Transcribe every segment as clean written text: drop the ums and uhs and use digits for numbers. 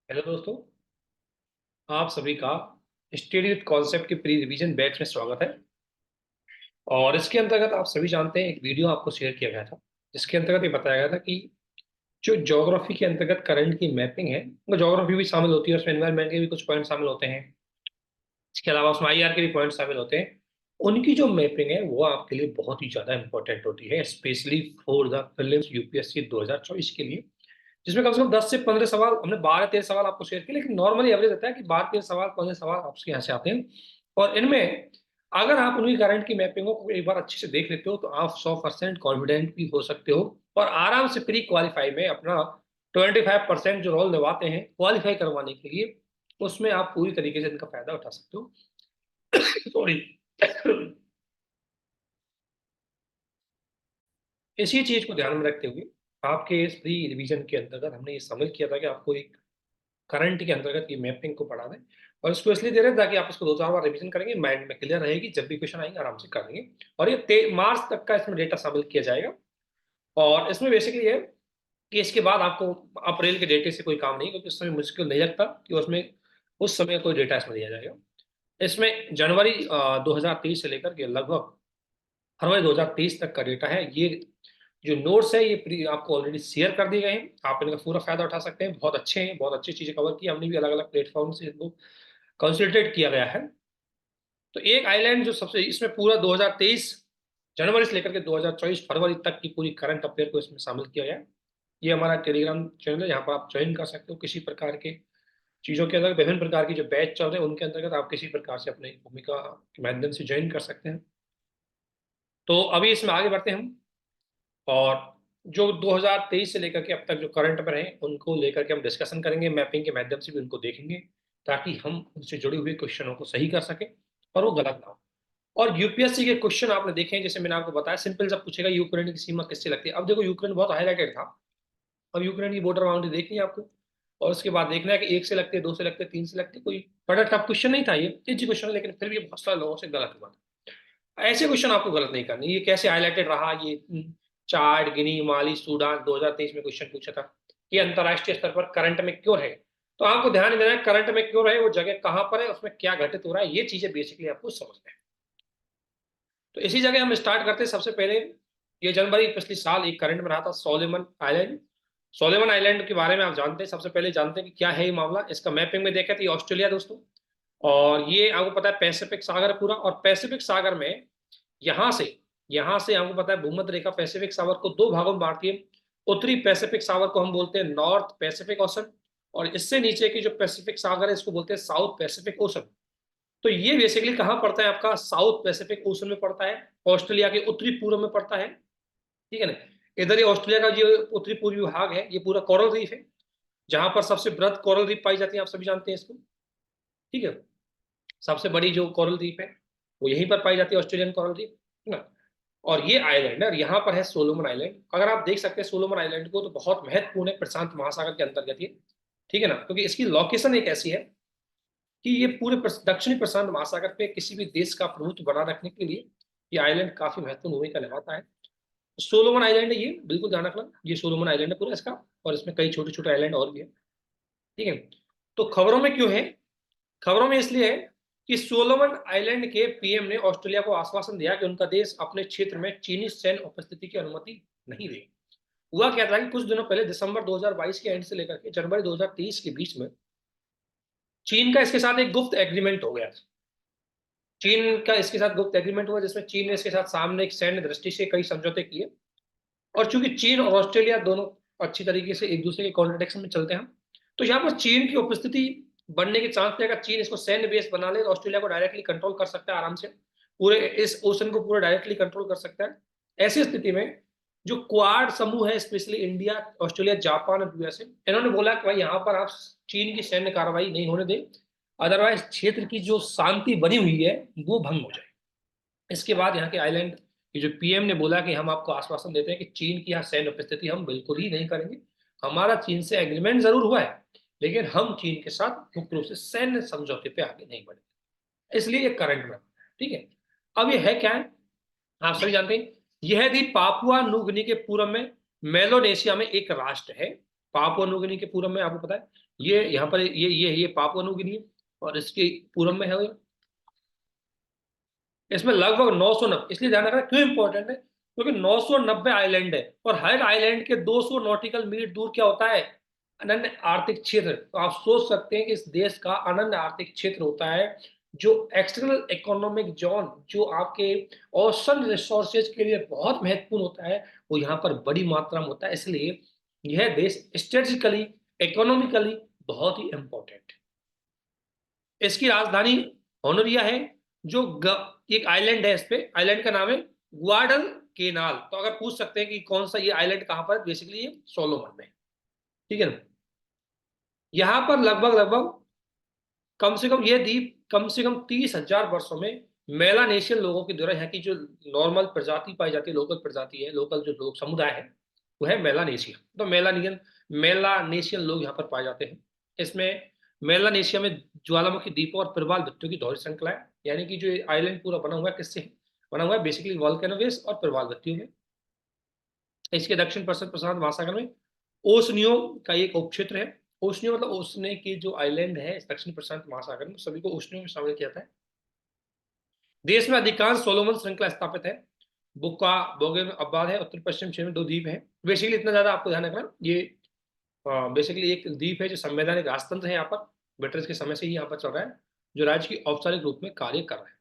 Hello दोस्तों। आप सभी का स्टडी विद कॉन्सेप्ट के प्री रिवीजन बैच में स्वागत है। और इसके अंतर्गत आप सभी जानते हैं, एक वीडियो आपको शेयर किया गया था जिसके अंतर्गत ये बताया गया था कि जो ज्योग्राफी के अंतर्गत करंट की मैपिंग है, वो ज्योग्राफी भी शामिल होती है, उसमें एनवायरनमेंट के भी कुछ पॉइंट शामिल होते हैं। इसके अलावा उसमें आईआर के भी पॉइंट शामिल होते हैं। उनकी जो मैपिंग है वो आपके लिए बहुत ही ज्यादा इंपॉर्टेंट होती है, specially for the prelims UPSC 2024 के लिए, जिसमें कम से कम 10 से 15 सवाल, हमने 12-13 सवाल आपको शेयर किए, लेकिन नॉर्मली एवरेज रहता है कि 12-13 सवाल 15 सवाल आपके यहाँ से आते हैं। और इनमें अगर आप उनकी करंट की मैपिंग को एक बार अच्छे से देख लेते हो तो आप 100% कॉन्फिडेंट भी हो सकते हो और आराम से प्री क्वालिफाई में अपना 25% जो रोल निभाते हैं क्वालिफाई करवाने के लिए, उसमें आप पूरी तरीके से इनका फायदा उठा सकते हो। सॉरी। इसी चीज को ध्यान में रखते हुए आपके इस प्री रिवीजन के अंतर्गत हमने ये शामिल किया था कि आपको एक करंट के अंतर्गत ये मैपिंग को पढ़ा दें। और इसको इसलिए दे रहे हैं ताकि आप इसको 2-4 बार रिवीजन करेंगे, माइंड में क्लियर रहेगी, जब भी क्वेश्चन आएंगे आराम से कर लेंगे। और ये मार्च तक का इसमें डेटा शामिल किया जाएगा। और इसमें बेसिकली है कि इसके बाद आपको अप्रैल के डेटे से कोई काम नहीं, क्योंकि उस समय मुश्किल नहीं लगता कि उसमें उस समय कोई डेटा इसमें दिया जाएगा। इसमें जनवरी 2023 से लेकर के लगभग फरवरी 2023 तक का डेटा है। ये जो नोट्स है ये आपको ऑलरेडी शेयर कर दिए गए हैं, आप इनका पूरा फायदा उठा सकते हैं। बहुत अच्छे हैं, बहुत अच्छी चीजें कवर की हमने भी, अलग अलग प्लेटफॉर्म से इनको कंसल्टेट किया गया है। तो एक आइलैंड जो सबसे इसमें पूरा 2023 जनवरी से लेकर के 2024 फरवरी तक की पूरी करंट अफेयर को इसमें शामिल किया गया है। ये हमारा टेलीग्राम चैनल है, यहाँ पर आप ज्वाइन कर सकते हो। किसी प्रकार के चीज़ों के अंदर विभिन्न प्रकार की जो बैच चल रहे हैं उनके अंतर्गत आप किसी प्रकार से अपनी भूमिका के माध्यम से ज्वाइन कर सकते हैं। तो अभी इसमें आगे बढ़ते हैं हम। और जो 2023 से लेकर के अब तक जो करंट अफेयर हैं उनको लेकर के हम डिस्कशन करेंगे, मैपिंग के माध्यम से भी उनको देखेंगे, ताकि हम उनसे जुड़े हुए क्वेश्चनों को सही कर सकें और वो गलत ना हो। और यूपीएससी के क्वेश्चन आपने देखे हैं, जैसे मैंने आपको बताया, सिंपल जब पूछेगा यूक्रेन की सीमा किससे लगती है। अब देखो यूक्रेन बहुत हाईलाइटेड था, अब यूक्रेन की बॉर्डर बाउंड्री देखनी है आपको। और उसके बाद देखना है कि 1 से लगते, 2 से लगते, 3 से लगते। कोई बड़ा टफ क्वेश्चन नहीं था, ये इजी क्वेश्चन है, लेकिन फिर भी बहुत सारे लोगों से गलत हुआ। ऐसे क्वेश्चन आपको गलत नहीं करने। ये कैसे हाईलाइटेड रहा, ये चाड, गिनी, माली, सूडान 2023 में क्वेश्चन पूछा था, ये अंतरराष्ट्रीय स्तर पर करंट में क्यों है। तो आपको ध्यान देना है करंट में क्यों रहे, वो जगह कहां पर है, उसमें क्या घटित हो रहा है, ये चीजें बेसिकली आपको समझना है। तो इसी जगह हम स्टार्ट करते हैं। सबसे पहले ये जनवरी पिछले साल एक करंट में रहा था, सोलेमन आइलैंड। सोलेमन आइलैंड के बारे में आप जानते हैं, सबसे पहले जानते हैं कि क्या है ये मामला। इसका मैपिंग में देखा था, ऑस्ट्रेलिया दोस्तों। और ये आपको पता है पैसिफिक सागर है पूरा, और पैसिफिक सागर में यहाँ से यहाँ से हमको पता है भूमध्य रेखा पैसिफिक सागर को दो भागों में बांटती है। उत्तरी पैसिफिक सागर को हम बोलते हैं नॉर्थ पैसिफिक ओशन, और इससे नीचे की जो पैसिफिक सागर है इसको बोलते हैं साउथ पैसिफिक ओशन। तो ये बेसिकली कहाँ पड़ता है, आपका साउथ पैसिफिक ओशन में पड़ता है, ऑस्ट्रेलिया के उत्तरी पूर्व में पड़ता है। ठीक है ना। इधर ये ऑस्ट्रेलिया का जो उत्तरी पूर्वी भाग है ये पूरा कोरल रीफ है, जहां पर सबसे बृहद कोरल रीफ पाई जाती है, आप सभी जानते हैं इसको। ठीक है। सबसे बड़ी जो कोरल रीफ है वो यहीं पर पाई जाती है, ऑस्ट्रेलियन कोरल रीफ, है ना। और ये आइलैंड है, और यहाँ पर है सोलोमन आइलैंड। अगर आप देख सकते हैं सोलोमन आइलैंड को, तो बहुत महत्वपूर्ण है प्रशांत महासागर के अंतर्गत ये। ठीक है ना, क्योंकि इसकी लोकेशन एक ऐसी है कि ये पूरे दक्षिणी प्रशांत महासागर पे किसी भी देश का प्रभुत्व बनाए रखने के लिए ये आइलैंड काफी महत्वपूर्ण भूमिका निभाता है। सोलोमन आइलैंड है ये, बिल्कुल ध्यान रखना, ये सोलोमन आइलैंड है पूरा इसका। और इसमें कई छोटे छोटे आइलैंड और भी है। ठीक है। तो खबरों में क्यों है, खबरों में इसलिए है कि सोलोमन आइलैंड के पीएम ने ऑस्ट्रेलिया को आश्वासन दिया कि उनका देश अपने क्षेत्र में चीनी सैन्य उपस्थिति की अनुमति नहीं देगी। हुआ क्या था कि कुछ दिनों पहले दिसंबर 2022 के एंड से लेकर के जनवरी 2023 के बीच में चीन का इसके साथ एक गुप्त एग्रीमेंट हो गया। चीन का इसके साथ गुप्त एग्रीमेंट हुआ, जिसमें चीन ने इसके साथ सामने एक सैन्य दृष्टि से कई समझौते किए। और चूंकि चीन और ऑस्ट्रेलिया दोनों अच्छी तरीके से एक दूसरे के कॉन्ट्रडिक्शन में चलते हैं, तो यहाँ पर चीन की उपस्थिति बढ़ने के चांस थे। अगर चीन इसको सैन्य बेस बना ले तो ऑस्ट्रेलिया को डायरेक्टली कंट्रोल कर सकता है आराम से, पूरे इस ओशन को पूरा डायरेक्टली कंट्रोल कर सकता है। ऐसी स्थिति में जो क्वाड समूह है, स्पेशली इंडिया, ऑस्ट्रेलिया, जापान और यूएसए, इन्होंने बोला कि भाई यहाँ पर आप चीन की सैन्य कार्रवाई नहीं होने दें, अदरवाइज क्षेत्र की जो शांति बनी हुई है वो भंग हो जाए। इसके बाद यहाँ के आइलैंड की जो पीएम ने बोला कि हम आपको आश्वासन देते हैं कि चीन की यहाँ सैन्य उपस्थिति हम बिल्कुल ही नहीं करेंगे। हमारा चीन से एग्रीमेंट जरूर हुआ है, लेकिन हम चीन के साथ मुक्त रूप से सैन्य समझौते पे आगे नहीं बढ़ेंगे। इसलिए ये करंट में। ठीक है। अब ये है क्या है, आप सभी जानते हैं, यह द्वीप पापुआ न्यू गिनी के पूर्व में मेलोनेशिया में एक राष्ट्र है। पापुआ न्यू गिनी के पूरब में, आपको पता है ये यहाँ पर ये पापुआ न्यू गिनी है, और इसके पूरब में है ये। इसमें लगभग 990, इसलिए ध्यान रखना क्यों इंपॉर्टेंट है, क्योंकि 990 आइलैंड है, और हर आइलैंड के 200 नॉटिकल मील दूर क्या होता है, अनन्य आर्थिक क्षेत्र। तो आप सोच सकते हैं कि इस देश का अनन्य आर्थिक क्षेत्र होता है, जो एक्सटर्नल इकोनॉमिक जोन, जो आपके ओशन रिसोर्सेज के लिए बहुत महत्वपूर्ण होता है, वो यहाँ पर बड़ी मात्रा में होता है। इसलिए यह देश स्ट्रेटेजिकली, इकोनॉमिकली बहुत ही इंपॉर्टेंट है। इसकी राजधानी होनोरिया है, जो एक आइलैंड है, इस पे आइलैंड का नाम है ग्वाडल केनाल। तो अगर पूछ सकते हैं कि कौन सा ये आइलैंड कहां पर, बेसिकली ये सोलोमन में, ठीक है ना। यहां पर लगभग लगभग कम से कम ये द्वीप कम से कम 30,000 वर्षों में मेलानेशियन लोगों के द्वारा, यहाँ की जो नॉर्मल प्रजाति पाई जाती है, लोकल प्रजाति है, लोकल जो लोग समुदाय है, वो है मेलानेशिया। तो मेलानेशियन लोग यहाँ पर पाए जाते हैं। इसमें मेलानेशिया में ज्वालामुखी द्वीपों और प्रवाल भित्तियों की दोहरी श्रृंखला है, यानी कि जो आइलैंड पूरा बना हुआ है, किससे बना हुआ है, बेसिकली वॉल्केनो बेस और प्रवाल भित्तियों में। इसके दक्षिण पश्चिम प्रशांत महासागर में ओशनियो का एक उपक्षेत्र है। ओशनियो मतलब ओशने की जो आइलैंड है दक्षिण प्रशांत महासागर में, सभी को ओशनियो में शामिल किया जाता है। देश में अधिकांश सोलोमन श्रृंखला स्थापित है। बुक्का बोगे में अब्बाद है, उत्तर पश्चिम क्षेत्र में 2 द्वीप है। बेसिकली इतना ज्यादा आपको ध्यान रखना, ये बेसिकली एक द्वीप है जो संवैधानिक राजतंत्र है यहाँ पर, ब्रिटिश के समय से ही यहाँ पर चल रहा है, जो राज्य की औपचारिक रूप में कार्य कर रहा है।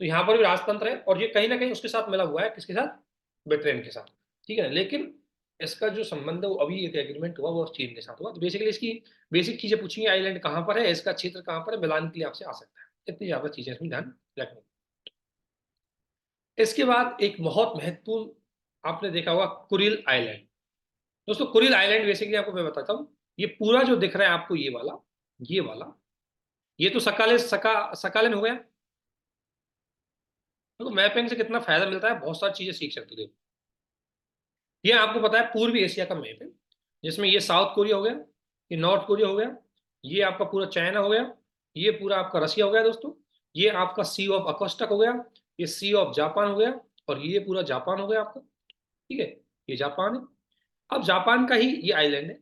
तो यहाँ पर भी राजतंत्र है, और ये कहीं ना कहीं उसके साथ मिला हुआ है, किसके साथ, ब्रिटेन के साथ, ठीक है ना। लेकिन इसका जो संबंध है वो अभी एक एग्रीमेंट हुआ, वो चीन के साथ हुआ। तो बेसिकली इसकी बेसिक चीजें पूछेंगे, आइलैंड कहाँ पर है, इसका क्षेत्र कहाँ पर है, मिलान के लिए आपसे आ सकता है। इतनी ज्यादा चीजें इसमें ध्यान रखनी। इसके बाद एक बहुत महत्वपूर्ण, आपने देखा होगा कुरिल आइलैंड। दोस्तों कुरिल आइलैंड बेसिकली आपको मैं बताता हूँ, ये पूरा जो दिख रहा है आपको, ये वाला ये तो सकालन हो गया। तो मैपिंग से कितना फायदा मिलता है, बहुत सारी चीजें सीख सकते हो। देखो ये आपको पता है पूर्वी एशिया का मैप है, जिसमें ये साउथ कोरिया हो गया, ये नॉर्थ कोरिया हो गया, ये आपका पूरा चाइना हो गया, ये पूरा आपका रसिया हो गया दोस्तों, ये आपका सी ऑफ अकोस्टक हो गया, ये सी ऑफ जापान हो गया, और ये पूरा जापान हो गया आपका, ठीक है। ये जापान है। अब जापान का ही ये आइलैंड है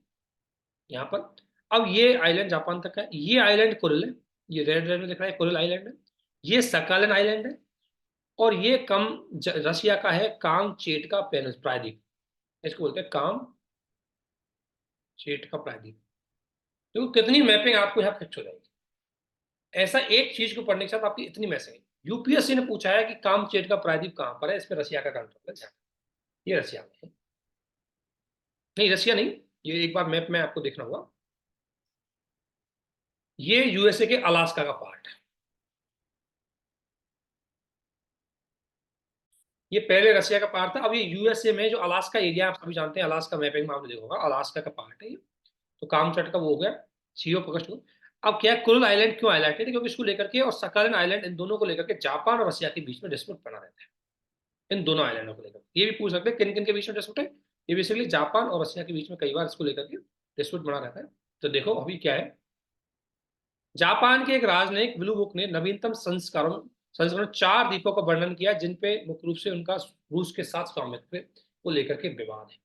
यहाँ पर। अब ये आइलैंड जापान तक का है, ये आइलैंड कुरिल है, ये रेड रेड में दिख रहा है कुरिल आइलैंड है। ये सकालन आइलैंड है, और ये रसिया का है काम चेट का प्रायद्वीप, इसको बोलते हैं काम चेट का प्रायद्वीप। तो कितनी मैपिंग आपको यहाँ फिक्स हो जाएगी, ऐसा एक चीज को पढ़ने के साथ आपकी इतनी मैपिंग। यूपीएससी ने पूछा है कि काम चेट का प्रायद्वीप कहाँ पर है, इसमें रसिया का कंट्रोल है, ये रसिया में है। नहीं रसिया नहीं, ये एक बार मैप में आपको देखना होगा, ये यूएसए के अलास्का का पार्ट है। ये पहले रसिया का पार्ट था, अब ये यूएसए में जो अलास्का एरिया, आप सभी जानते हैं, अलास्का मैपिंग में आपने देखा होगा, अलास्का का पार्ट है ये। तो कामचट का वो हो गया, सीओ पकड़ को। अब क्या है, कुरिल आइलैंड क्यों हाईलाइटेड है, क्योंकि इसको लेकर के और सकालन आइलैंड, इन दोनों को लेकर के जापान और रसिया के बीच में डिस्प्यूट बना रहता है। इन दोनों आइलैंडों को लेकर ये भी पूछ सकते हैं किन किन के बीच में डिस्प्यूट है। ये बेसिकली जापान और रसिया के बीच में कई बार इसको लेकर के डिस्प्यूट बना रहता है। तो देखो अभी क्या है, जापान के एक राजनयिक ब्लू बुक ने नवीनतम संस्करण 4 द्वीपों का वर्णन किया, जिन पे मुख्य रूप से उनका रूस के साथ स्वामित्व को लेकर के विवाद है,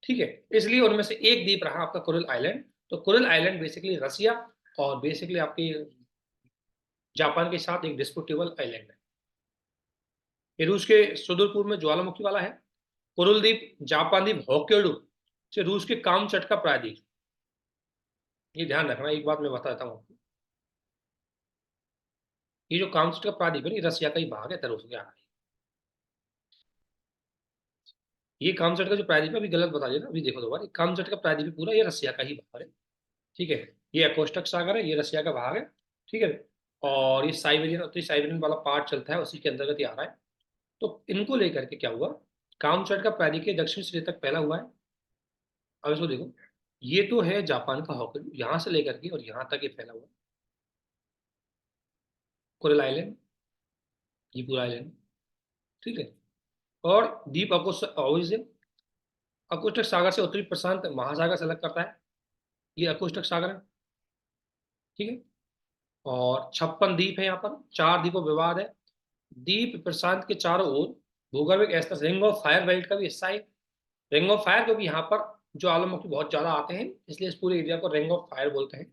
ठीक है। इसलिए उनमें से एक द्वीप रहा आपका कुरिल आइलैंड। तो कुरिल आइलैंड बेसिकली रसिया और बेसिकली आपके जापान के साथ एक डिस्प्यूटेबल आइलैंड है। ये रूस के सुदूर पूर्व में ज्वालामुखी वाला है। कुरिल द्वीप, जापान द्वीप होक्काइडो से रूस के कामचट का प्रायद्वीप। ये ध्यान रखना, एक बात मैं बताता हूँ आपको, ये जो कामचट का प्रायद्वीप है, ये रसिया का ही भाग है, तरफ से आ रहा है। ये कामचट का जो प्रायद्वीप है, अभी गलत बता दिया ना, अभी देखो दोबारा, कामचट का प्रायद्वीप पूरा ये रसिया का ही भाग है, ठीक है। ये अकोस्टक सागर है, ये रसिया का भाग है, ठीक है। और ये साइबेरियन, तो साइबेरियन वाला पार्ट चलता है, उसी के अंतर्गत ही आ रहा है। तो इनको लेकर के क्या हुआ, कामचट का प्रायद्वीप के दक्षिण सिरे तक फैला हुआ है। अब इसको देखो, ये तो है जापान का होक्काइडो, यहां से लेकर के और यहां तक ये फैला हुआ है कोरल आइलैंड, ये पूरा आइलैंड, ठीक है। और द्वीप अकोस्टक सागर से उत्तरी प्रशांत महासागर से अलग करता है, ये अकोस्टक सागर है, ठीक है। और 56 द्वीप है, यहाँ पर 4 द्वीपों विवाद है। द्वीप प्रशांत के चारों ओर भूगर्भिक स्तर रिंग ऑफ फायर बेल्ट का भी हिस्सा है, रिंग ऑफ फायर क्योंकि यहाँ पर ज्वालामुखी बहुत ज्यादा आते हैं, इसलिए इस पूरे एरिया को रिंग ऑफ फायर बोलते हैं।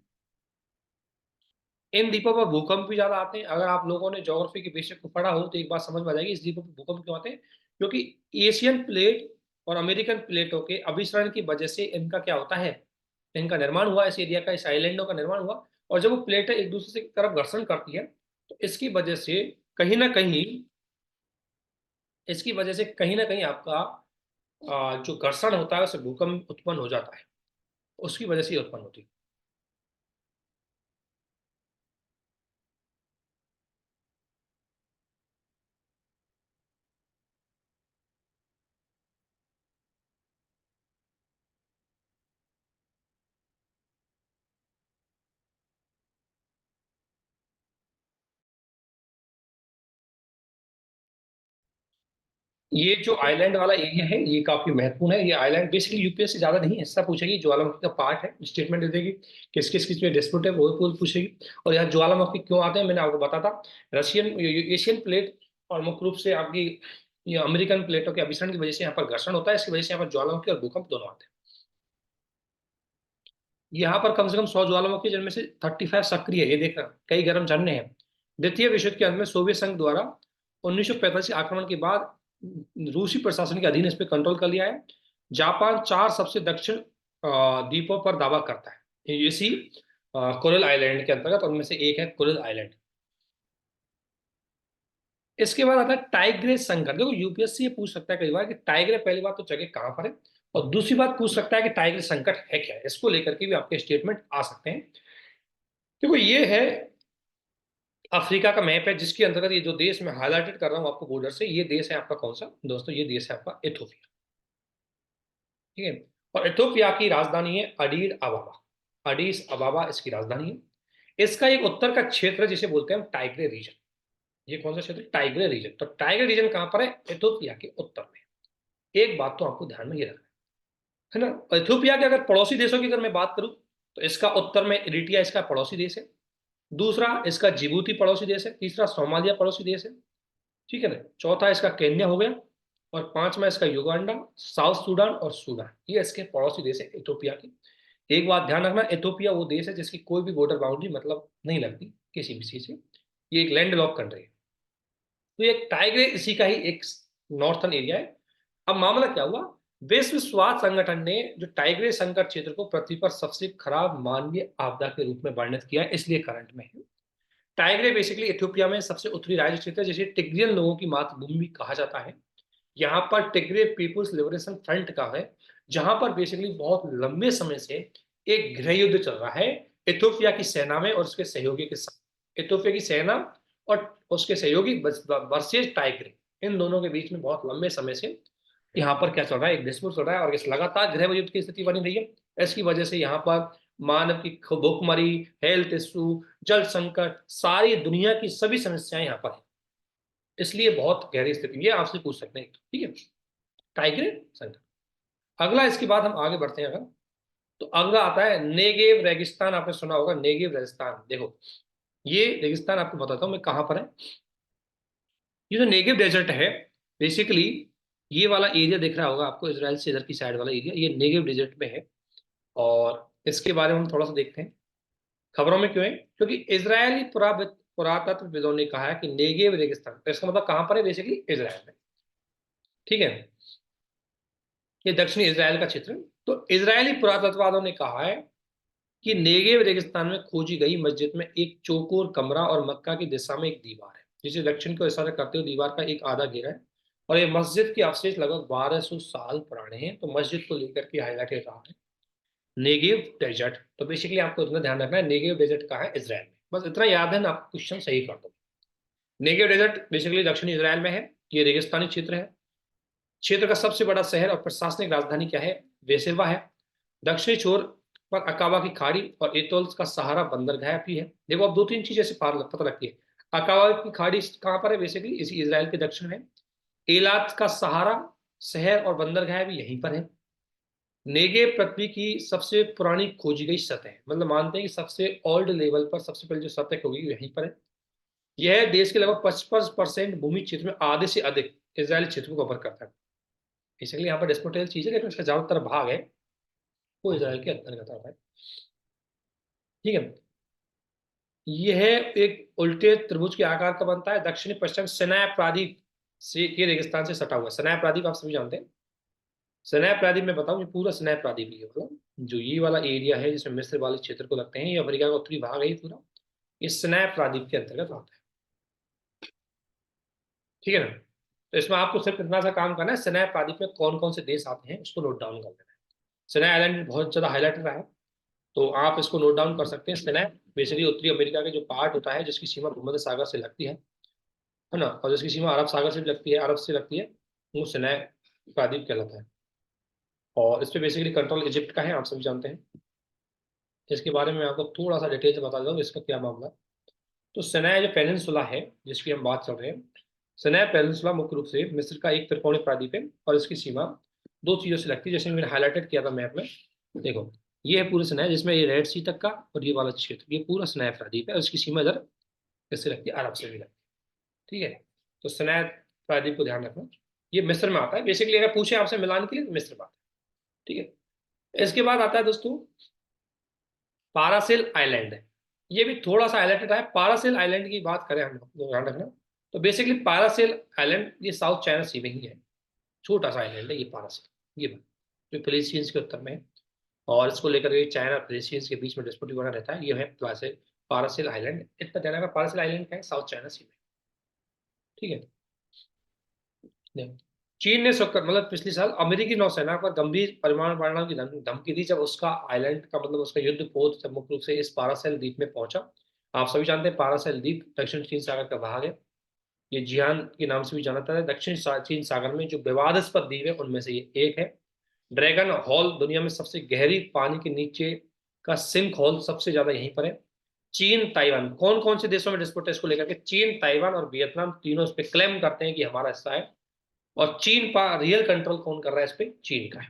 इन द्वीपों पर भूकंप भी ज्यादा आते हैं। अगर आप लोगों ने ज्योग्राफी के बेसिक को पढ़ा हो तो एक बात समझ में आ जाएगी, इस द्वीपों पर भूकंप क्यों आते हैं। क्योंकि एशियन प्लेट और अमेरिकन प्लेटों के अभिसरण की वजह से इनका क्या होता है, इनका निर्माण हुआ, इस एरिया का, इस आइलैंडों का निर्माण हुआ। और जब वो प्लेटें एक दूसरे की तरफ घर्षण करती है तो इसकी वजह से कहीं ना कहीं, आपका जो घर्षण होता है उससे भूकंप उत्पन्न हो जाता है, उसकी वजह से ये उत्पन्न होती है। ये जो आइलैंड वाला एरिया है ये काफी महत्वपूर्ण है। ये आइलैंड बेसिकली यूपीएससी ज्यादा नहीं हिस्सा पूछेगी, ज्वालामुखी का पार्ट है, स्टेटमेंट दे देगी किस किस किस में डिस्प्यूट है वो पूछेगी। और यहाँ ज्वालामुखी क्यों आते हैं मैंने आपको बता था, रशियन एशियन प्लेट और मुख्य रूप से आपकी ये अमेरिकन प्लेटों के अभिसरण की वजह से यहाँ पर घर्षण होता है, इसकी वजह से यहाँ पर ज्वालामुखी और भूकंप दोनों आते हैं। यहाँ पर कम से कम 100 ज्वालामुखी जिनमें से 35 सक्रिय है, ये देखना कई गर्म झरने हैं। द्वितीय विश्व युद्ध के अंत में सोवियत संघ द्वारा 1945 आक्रमण के बाद रूसी प्रशासन के अधीन इस पर कंट्रोल कर लिया है। जापान 4 सबसे दक्षिण द्वीपों पर दावा करता है इसी कोरल आइलैंड के अंतर्गत, उनमें से एक है कोरल आइलैंड। इसके बाद आता है टाइग्रे संकट। देखो यूपीएससी ये पूछ सकता है कई बार कि टाइग्रे, पहली बात तो जगह कहाँ पर है, और दूसरी बात पूछ सकता है कि टाइग्रे संकट है क्या, इसको लेकर के भी आपके स्टेटमेंट आ सकते हैं। देखो ये है अफ्रीका का मैप है जिसके अंतर्गत ये जो देश मैं हाईलाइटेड कर रहा हूँ आपको बॉर्डर से, ये देश है आपका कौन सा दोस्तों, ये देश है आपका इथोपिया। ठीक है, और इथोपिया की राजधानी है अडीर अबाबा, अडीस अबाबा इसकी राजधानी है। इसका एक उत्तर का क्षेत्र जिसे बोलते हैं हम टाइग्रे रीजन। ये कौन सा क्षेत्र, टाइग्रे रीजन। तो टाइग्रे रीजन कहां पर है, इथोपिया के उत्तर में। एक बात तो आपको ध्यान में ये रखना है ना, इथोपिया के अगर पड़ोसी देशों की अगर मैं बात करूं तो इसका उत्तर में इरिट्रिया इसका पड़ोसी देश है, दूसरा इसका जिबूती पड़ोसी देश है, तीसरा सोमालिया पड़ोसी देश है, ठीक है ना, चौथा इसका केन्या हो गया, और पांचवा इसका युगांडा, साउथ सूडान और सूडान, ये इसके पड़ोसी देश है इथोपिया के। एक बात ध्यान रखना, इथोपिया वो देश है जिसकी कोई भी बॉर्डर बाउंड्री मतलब नहीं लगती किसी भी चीज से, ये एक लैंड लॉक कंट्री है। तो ये टाइग्रे इसी का ही एक नॉर्थन एरिया है। अब मामला क्या हुआ, विश्व स्वास्थ्य संगठन ने जो टाइग्रे संकट क्षेत्र को पृथ्वी पर सबसे खराब मानवीय आपदा के रूप में वर्णित किया है, इसलिए करंट में है। टाइग्रे बेसिकली इथियोपिया में सबसे उत्तरी राज्य क्षेत्र है जिसे टिग्रियन लोगों की मातृभूमि भी कहा जाता है। यहाँ पर टिग्रे पीपुल्स लिबरेशन फ्रंट का है, जहां पर बेसिकली बहुत लंबे समय से एक गृह युद्ध चल रहा है इथियोपिया की सेना में और उसके सहयोगी के साथ। इथियोपिया की सेना और उसके सहयोगी वर्सेस टाइग्रे, इन दोनों के बीच में बहुत लंबे समय से यहाँ पर क्या चल रहा है, एक डिस्प्यूट चल रहा है, और इस लगातार गृह युद्ध की स्थिति बनी रही है। इसकी वजह से यहाँ पर मानव की भुखमरी, हेल्थ इशू, जल संकट, सारी दुनिया की सभी समस्याएं यहाँ पर है, इसलिए बहुत गहरी स्थिति ये आपसे पूछ सकते हैं। ठीक है, टाइग्रे संकट। अगला इसके बाद हम आगे बढ़ते हैं अगर, तो अगला आता है नेगेव रेगिस्तान। आपने सुना होगा नेगेव रेगिस्तान। देखो ये रेगिस्तान आपको बताता हूँ मैं कहाँ पर है। ये जो नेगेव डेजर्ट है बेसिकली, ये वाला एरिया दिख रहा होगा आपको, इसराइल से इधर की साइड वाला एरिया, ये नेगेव डेजर्ट में है। और इसके बारे में हम थोड़ा सा देखते हैं खबरों में क्यों है, क्योंकि इजरायली पुरातत्वविदों ने कहा है कि नेगेव रेगिस्तान, तो इसका मतलब कहां पर है, बेसिकली इसराइल में। ठीक है, ये दक्षिणी इसराइल का क्षेत्र है। तो इजरायली पुरातत्ववादों ने कहा है कि नेगेव रेगिस्तान में खोजी गई मस्जिद में एक चौकोर कमरा और मक्का की दिशा में एक दीवार है, जिसे दक्षिण को इशारा करते हुए दीवार का एक आधा घेरा है। और ये मस्जिद के अवशेष लगभग 1200 साल पुराने हैं। तो मस्जिद को लेकर के हाईलाइट रहा है नेगेव डेजर्ट। तो बेसिकली आपको इतना ध्यान रखना है नेगेव डेजर्ट कहाँ है, इसराइल में, बस इतना याद है ना, आप क्वेश्चन सही कर दो। नेगेव डेजर्ट बेसिकली दक्षिणी इसराइल में है, ये रेगिस्तानी क्षेत्र है। क्षेत्र का सबसे बड़ा शहर और प्रशासनिक राजधानी क्या है, बेसेवा है। दक्षिणी छोर पर अकाबा की खाड़ी और एतोल का सहारा बंदरगाह भी है। देखो अब दो तीन चीजें से पता लगती है, अकाबा की खाड़ी कहाँ पर है, बेसिकली इसी इसराइल के दक्षिण में। एलात का सहारा शहर और बंदरगाह भी यहीं पर है। नेगेव पृथ्वी की सबसे पुरानी खोजी गई सतह है, मतलब मानते हैं कि सबसे ओल्ड लेवल पर सबसे पहले जो सतह होगी यहीं पर है। यह देश के लगभग 55% भूमि क्षेत्र में आधे से अधिक इसराइली क्षेत्र को कवर करता है। बेसिकली यहाँ पर डेस्पोटियल चीज है, लेकिन उसका ज्यादातर भाग है वो इजराइल के अंतर्गत आता है। ठीक है, ये है एक उल्टे त्रिभुज के आकार का बनता है, दक्षिणी पश्चिम सिनाई प्रादीप से के रेगिस्तान से सटा हुआ है। सिनाई प्रादीप आप सभी जानते हैं। सिनाई प्रादीप में बताऊं, ये पूरा सिनाई प्रादीप ही है, मतलब जो ये वाला एरिया है जिसमें मिस्र वाले क्षेत्र को लगते हैं, ये अफ्रीका का उत्तरी भाग है ये पूरा, ये सिनाई प्रादीप के अंतर्गत आता है। ठीक है ना। तो इसमें आपको सिर्फ इतना सा काम करना है, सिनाई प्रादीप में कौन कौन से देश आते हैं उसको नोट डाउन कर लेना है। सिनाई आइलैंड बहुत ज्यादा हाईलाइट रहा है, तो आप इसको नोट डाउन कर सकते हैं। सिनाई बेसिकली उत्तरी अमेरिका के जो पार्ट होता है जिसकी सीमा भूमध्य सागर से लगती है ना, और जिसकी सीमा अरब सागर से भी लगती है, अरब से लगती है, वो सिनाई प्रादीप कहलाता है। और इस पे बेसिकली कंट्रोल इजिप्ट का है, आप सभी जानते हैं। इसके बारे में मैं आपको थोड़ा सा डिटेल से बता देता हूँ इसका क्या मामला है। तो सिनाई जो पेनिनसुला है जिसकी हम बात कर रहे हैं, सिनाई पेनिनसुला मुख्य रूप से मिस्र का एक त्रिकोणीय प्रायद्वीप है, और इसकी सीमा दो चीजों से लगती है, जैसे मैंने हाईलाइटेड किया था मैप में। देखो, ये है पूरे सिनाई, जिसमें ये रेड सी तक का और ये वाला क्षेत्र, ये पूरा सिनाई प्रायद्वीप है, और इसकी सीमा इधर इससे लगती है, अरब से भी लगती है। ठीक है, तो सिनाई प्रायद्वीप को ध्यान रखना, ये मिस्र में आता है। बेसिकली अगर पूछे आपसे मिलान के लिए तो मिस्र में आता है। ठीक है, इसके बाद आता है दोस्तों पारासिल आइलैंड है। ये भी थोड़ा सा हाईलाइटेड है। पारासिल आइलैंड की बात करें हम लोग, तो ध्यान रखना, तो बेसिकली पारासिल आइलैंड ये साउथ चाइना सी में ही है, छोटा सा आइलैंड है ये पारासिल, ये जो फिलीपींस के उत्तर में है, और इसको लेकर के चाइना और फिलीपींस के बीच में डिस्प्यूट बना रहता है। ये है पारासिल पारासिल आइलैंड। इतना ध्यान रखना, पारासिल आइलैंड का है साउथ चाइना सी में। ठीक है, देखो, चीन ने मतलब पिछले साल अमेरिकी नौसेना पर गंभीर परमाणु बढ़ाने की धमकी दी, जब उसका आइलैंड का मतलब उसका युद्ध पोत जब मुख्य रूप से इस पारासेल द्वीप में पहुंचा। आप सभी जानते हैं पारासेल द्वीप दक्षिण चीन सागर का भाग है। ये जियान के नाम से भी जाना जाता है। दक्षिण चीन सागर में जो विवादास्पद द्वीप है उनमें से ये एक है। ड्रैगन हॉल दुनिया में सबसे गहरी पानी के नीचे का सिंक हॉल सबसे ज्यादा यहीं पर है। चीन ताइवान, कौन कौन से देशों में डिस्प्यूट है इसको लेकर के, चीन ताइवान और वियतनाम तीनों इस पे क्लेम करते हैं कि हमारा हिस्सा है। और चीन पर रियल कंट्रोल कौन कर रहा है इस पे, चीन का है।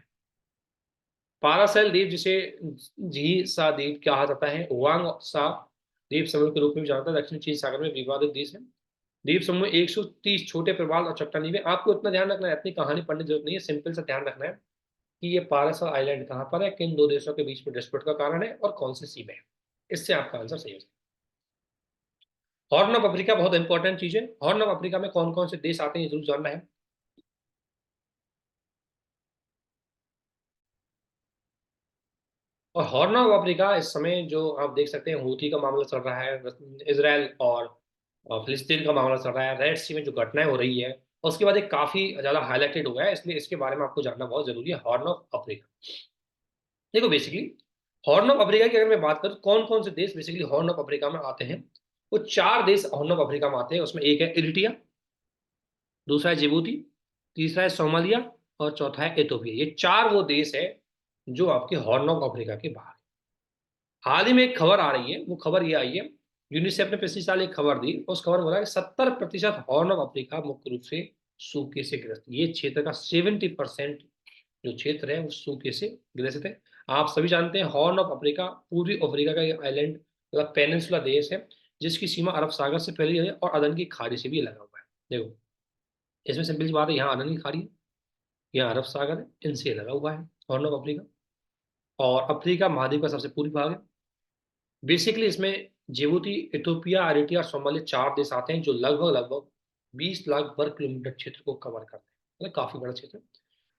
पारासेल द्वीप जिसे जी सा द्वीप कहा जाता है, वांग सा द्वीप समूह के रूप में भी जाना जाता है, दक्षिण चीन सागर में विवादित द्वीप है। द्वीप समूह 130 छोटे प्रवाल और चट्टानी में। आपको इतना ध्यान रखना है, इतनी कहानी पढ़ने की जरूरत नहीं है, सिंपल सा ध्यान रखना है कि ये पारासेल आइलैंड कहाँ पर है, किन दो देशों के बीच में डिस्प्यूट का कारण है, और कौन से सी में है। इससे आपका आंसर सही हो जाएगा। हॉर्न ऑफ अफ्रीका बहुत इंपॉर्टेंट चीज है। हॉर्न ऑफ अफ्रीका में कौन कौन से देश आते हैं ये जरूर जानना है। और हॉर्न ऑफ अफ्रीका इस समय जो आप देख सकते हैं, हूथी का मामला चल रहा है, इसराइल और फिलिस्तीन का मामला चल रहा है, रेड सी में जो घटनाएं हो रही है, और उसके बाद एक काफी ज्यादा हाईलाइटेड हुआ है, इसलिए इसके बारे में आपको जानना बहुत जरूरी है, हॉर्न ऑफ अफ्रीका। देखो बेसिकली हॉर्न ऑफ अफ्रीका की अगर मैं बात करूं, कौन कौन से देश बेसिकली हॉर्न ऑफ अफ्रीका में आते हैं, वो चार देश हॉर्न ऑफ अफ्रीका में आते हैं। उसमें एक है इरिट्रिया, दूसरा है जिबूती, तीसरा है सोमालिया, और चौथा है इथोपिया। ये चार वो देश है जो आपके हॉर्न ऑफ अफ्रीका के बाहर। हाल ही में एक खबर आ रही है, वो खबर ये आई है, यूनिसेफ ने पिछले साल एक खबर दी, उस खबर में बोला कि 70% हॉर्न ऑफ अफ्रीका मुख्य रूप से सूखे से ग्रस्त, ये क्षेत्र का 70% जो क्षेत्र है वो सूखे से ग्रसित है। आप सभी जानते हैं हॉर्न ऑफ अफ्रीका पूर्वी अफ्रीका का एक आइलैंड मतलब पेनिनसुला देश है, जिसकी सीमा अरब सागर से फैली है और अदन की खाड़ी से भी लगा हुआ है। देखो, इसमें सिंपल सी बात है, यहाँ अदन की खाड़ी है, यहाँ अरब सागर है, इनसे लगा हुआ है हॉर्न ऑफ अफ्रीका। और अफ्रीका महाद्वीप का सबसे पूर्वी भाग है। बेसिकली इसमें जिबूती, इथोपिया, अरिट्रिया और सोमालिया चार देश आते हैं, जो लगभग लगभग 20 लाख वर्ग किलोमीटर क्षेत्र को कवर करते हैं, मतलब काफी बड़ा क्षेत्र।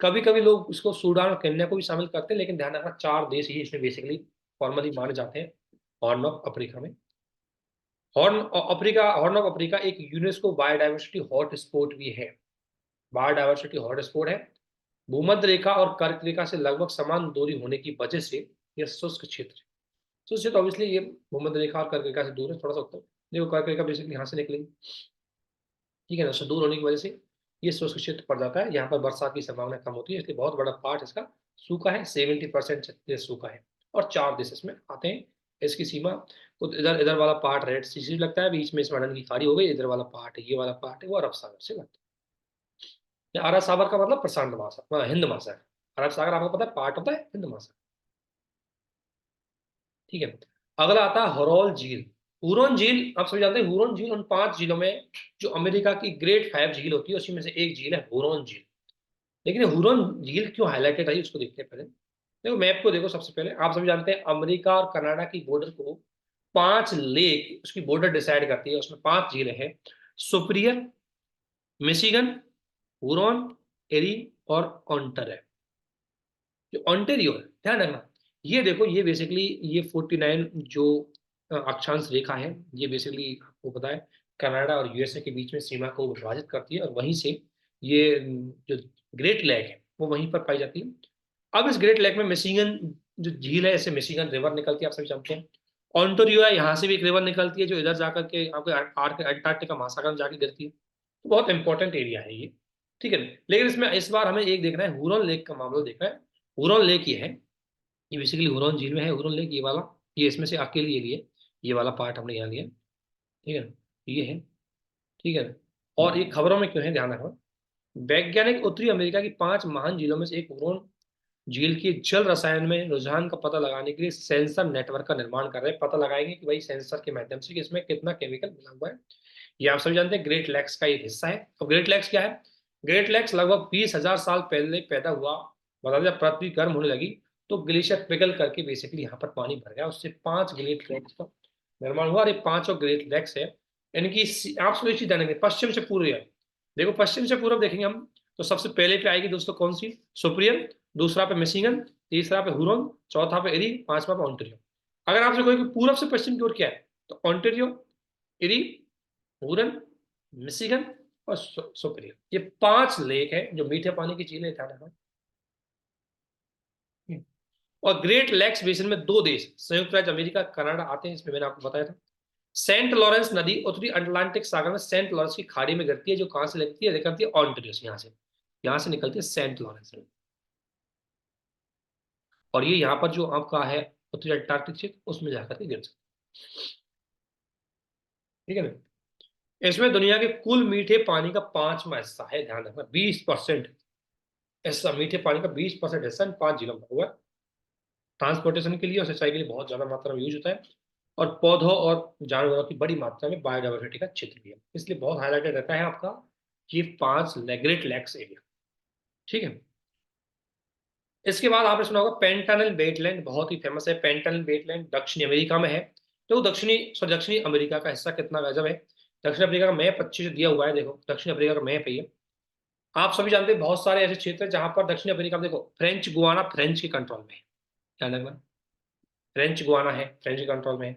कभी कभी लोग इसको सूडान और केन्या को भी शामिल करते हैं, लेकिन ध्यान रखना चार देश ही इसमें बेसिकली फॉर्मली माने जाते हैं हॉर्न ऑफ अफ्रीका में। हॉर्न ऑफ अफ्रीका एक यूनेस्को बायोडाइवर्सिटी हॉट स्पॉट भी है। बायोडाइवर्सिटी हॉट स्पॉट है। भूमध्य रेखा और कर्क रेखा से लगभग समान दूरी होने की वजह से यह शुष्क क्षेत्र है। तो इससे तो ऑब्वियसली ये भूमध्य रेखा और कर्क रेखा से दूर है थोड़ा सा उत्तर। देखो, कर्क रेखा बेसिकली यहाँ से निकलेगी, ठीक है ना, उससे दूर होने की वजह से ये शुष्क क्षेत्र पड़ जाता है, यहाँ पर बरसात की संभावना कम होती है, इसलिए बहुत बड़ा पार्ट इसका सूखा है, 70% सूखा है। और चार देश इसमें आते हैं। इसकी सीमा तो इधर इधर वाला पार्ट रेड सी से लगता है, बीच में इसमें अड़न की खाड़ी हो गई, इधर वाला पार्ट ये वाला पार्ट है वो अरब सागर से लगता है। अरब सागर का मतलब प्रशांत महासागर, हिंद महासागर। अरब सागर आपको पता है पार्ट होता है हिंद महासागर। ठीक है, अगला आता है हरोल झील। हुरोन झील आप सभी जानते हैं, हुरोन झील उन 5 झीलों में जो अमेरिका की ग्रेट 5 झील होती है उसी में से एक झील है हुरोन झील। लेकिन हुरॉन झील क्यों हाईलाइटेड है उसको देखते हैं पहले। देखो मैप को देखो, सबसे पहले आप सभी जानते हैं अमेरिका और कनाडा की बॉर्डर को 5 लेक उसकी बॉर्डर डिसाइड करती है, उसमें 5 झीलें हैं, सुपरियर, मिशिगन, हुरॉन, एरी और ऑन्टर है। जो ऑन्टेरियो है, ध्यान रखना, ये देखो ये बेसिकली ये 49 जो अक्षांश रेखा है, ये बेसिकली आपको पता है कनाडा और यूएसए के बीच में सीमा को विभाजित करती है, और वहीं से ये जो ग्रेट लेक है वो वहीं पर पाई जाती है। अब इस ग्रेट लेक में मिशिगन जो झील है, ऐसे मिशिगन रिवर निकलती है, आप सभी जानते हैं। ऑन्टोरियो है, यहाँ से भी एक रिवर निकलती है जो इधर जाकर के आपके अंटार्कटिका महासागर में जाकर गिरती है। तो बहुत इंपॉर्टेंट एरिया है ये, ठीक है। लेकिन इसमें इस बार हमें एक देखना है, हुरॉन लेक का मामला देखना है। हुरॉन लेक ये है, ये बेसिकली हुरॉन झील में है हुरॉन लेक, ये वाला, ये इसमें से अकेले ये लिए, ये वाला पार्ट हमने यहाँ लिया, ठीक है, ये है, ठीक है। और ये खबरों में क्यों है ध्यान रखना। वैज्ञानिक उत्तरी अमेरिका की 5 महान झीलों में से एक हुरॉन झील की जल रसायन में रुझान का पता लगाने के लिए सेंसर नेटवर्क का निर्माण कर रहे हैं। पता लगाएंगे कि भाई सेंसर के माध्यम से कि इसमें कितना केमिकल मिला हुआ है। ये आप सभी जानते हैं ग्रेट लैक्स का एक हिस्सा है। अब ग्रेट लैक्स क्या है? ग्रेट लैक्स लगभग 20,000 साल पहले पैदा हुआ। मतलब जब पृथ्वी गर्म होने लगी तो ग्लेशियर पिघल करके बेसिकली यहाँ पर पानी भर गया, उससे 5 ग्रेट लैक्स का निर्माण हुआ, और ये 5 ग्रेट लैक्स है। इनकी आप सभी चीज जानेंगे पश्चिम से पूर्व। देखो पश्चिम से पूर्व देखेंगे हम, तो सबसे पहले पे आएगी दोस्तों कौन सी? सुप्रियन, दूसरा पे मिशिगन, तीसरा पे हुरॉन, चौथा पे एरी, पांचवा पे ऑन्टेरियो। अगर आपसे कोई पूर्व से पश्चिम की ओर क्या है, तो ऑन्टेरियो, एरी, हुरन, मिशिगन और सुपरियर, ये 5 लेक है जो मीठे पानी की झील है, ध्यान रखना। और ग्रेट लेक्स बेसिन में 2 देश संयुक्त राज्य अमेरिका कनाडा आते हैं, इसमें मैंने आपको बताया था। सेंट लॉरेंस नदी उत्तरी अटलांटिक सागर में सेंट लॉरेंस की खाड़ी में गिरती है, जो कहां से लगती है? निकलती है ऑन्टारियो से, यहाँ से निकलती है सेंट लॉरेंस में। और ये यहाँ पर जो आपका है उत्तरी अंटार्कटिक क्षेत्र, उसमें जाकर के गिर सकती है, ठीक है ना। इसमें दुनिया के कुल मीठे पानी का 5वां हिस्सा है, ध्यान रखना, 20% ऐसा मीठे पानी का 20% हिस्सा इन 5 जिलों में हुआ है। ट्रांसपोर्टेशन के लिए और सिंचाई के लिए बहुत ज्यादा मात्रा में यूज होता है, और पौधों और जानवरों की बड़ी मात्रा में बायोडाइवर्सिटी का क्षेत्र भी है, इसलिए बहुत हाईलाइटेड रहता है आपका ये 5 ग्रेट लैक्स एरिया, ठीक है। इसके बाद आपने सुना होगा पेंटानल वेटलैंड, बहुत ही फेमस है पेंटानल वेटलैंड, दक्षिणी अमेरिका में है। तो दक्षिणी अमेरिका का हिस्सा कितना गजब है। दक्षिण अफ्रीका का मैप अच्छे से दिया हुआ है, देखो दक्षिण अफ्रीका का मैप है ये। आप सभी जानते हैं बहुत सारे ऐसे क्षेत्र हैं जहां पर दक्षिण अफ्रीका में देखो फ्रेंच गुआना फ्रेंच के कंट्रोल में है, ध्यान रखना, फ्रेंच गुआना है फ्रेंच के कंट्रोल में है।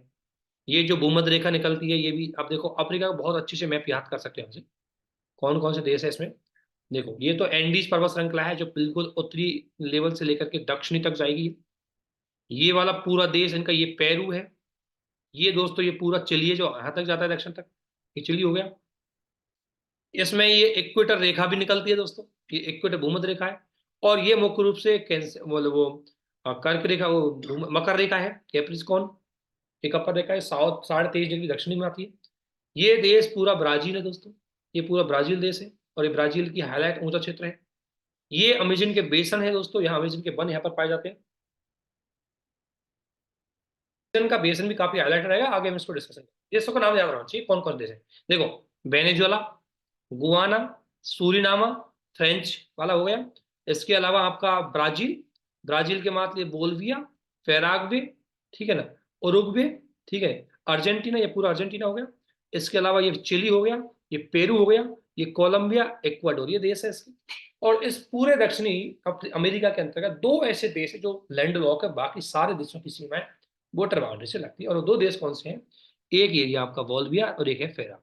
ये जो भूमध्य रेखा निकलती है, ये भी आप देखो अफ्रीका का बहुत अच्छे से मैप याद कर सकते हैं हमसे, कौन कौन से देश है इसमें। देखो ये तो एंडीज पर्वत श्रृंखला है जो बिल्कुल उत्तरी लेवल से लेकर के दक्षिणी तक जाएगी। ये वाला पूरा देश इनका ये पेरू है। ये दोस्तों ये पूरा चिली जो यहाँ तक जाता है दक्षिण तक, ये चिली हो गया। इसमें ये इक्वेटर रेखा भी निकलती है दोस्तों, ये इक्वेटर भूमध्य रेखा है। और ये मुख्य रूप से कैंसर वो कर्क रेखा, वो मकर रेखा है, कैप्रिकॉर्न एक अपर रेखा है, साउथ 23.5 डिग्री दक्षिणी में आती है। ये देश पूरा ब्राजील है दोस्तों, ये पूरा ब्राजील देश है, और ये ब्राजील की हाईलाइट ऊंचा क्षेत्र है। ये अमेजन के बेसन है दोस्तों, यहाँ अमेजन के वन यहाँ पर पाए जाते हैं। अमेजन का बेसन भी काफी हाईलाइट रहेगा, आगे हम इसको डिस्कशन करेंगे। देशों का नाम याद रखना चाहिए कौन कौन देश है। देखो वेनेजुएला, गुआना, सूरीनामा, फ्रेंच वाला हो गया। इसके अलावा आपका ब्राजील, ब्राजील के मात्र बोल्विया, फेरागवे, ठीक है ना, उरुग्वे, ठीक है, अर्जेंटीना, ये पूरा अर्जेंटीना हो गया। इसके अलावा ये चिली हो गया, ये पेरू हो गया, ये कोलंबिया, इक्वाडोर, ये देश है इसके। और इस पूरे दक्षिणी अमेरिका के अंतर्गत 2 ऐसे देश है जो लैंड लॉक है, बाकी सारे देशों की सीमाएं वाटर बाउंड्री से लगती है। और वो 2 देश कौन से हैं? एक एरिया आपका बोल्विया और एक है फेरा।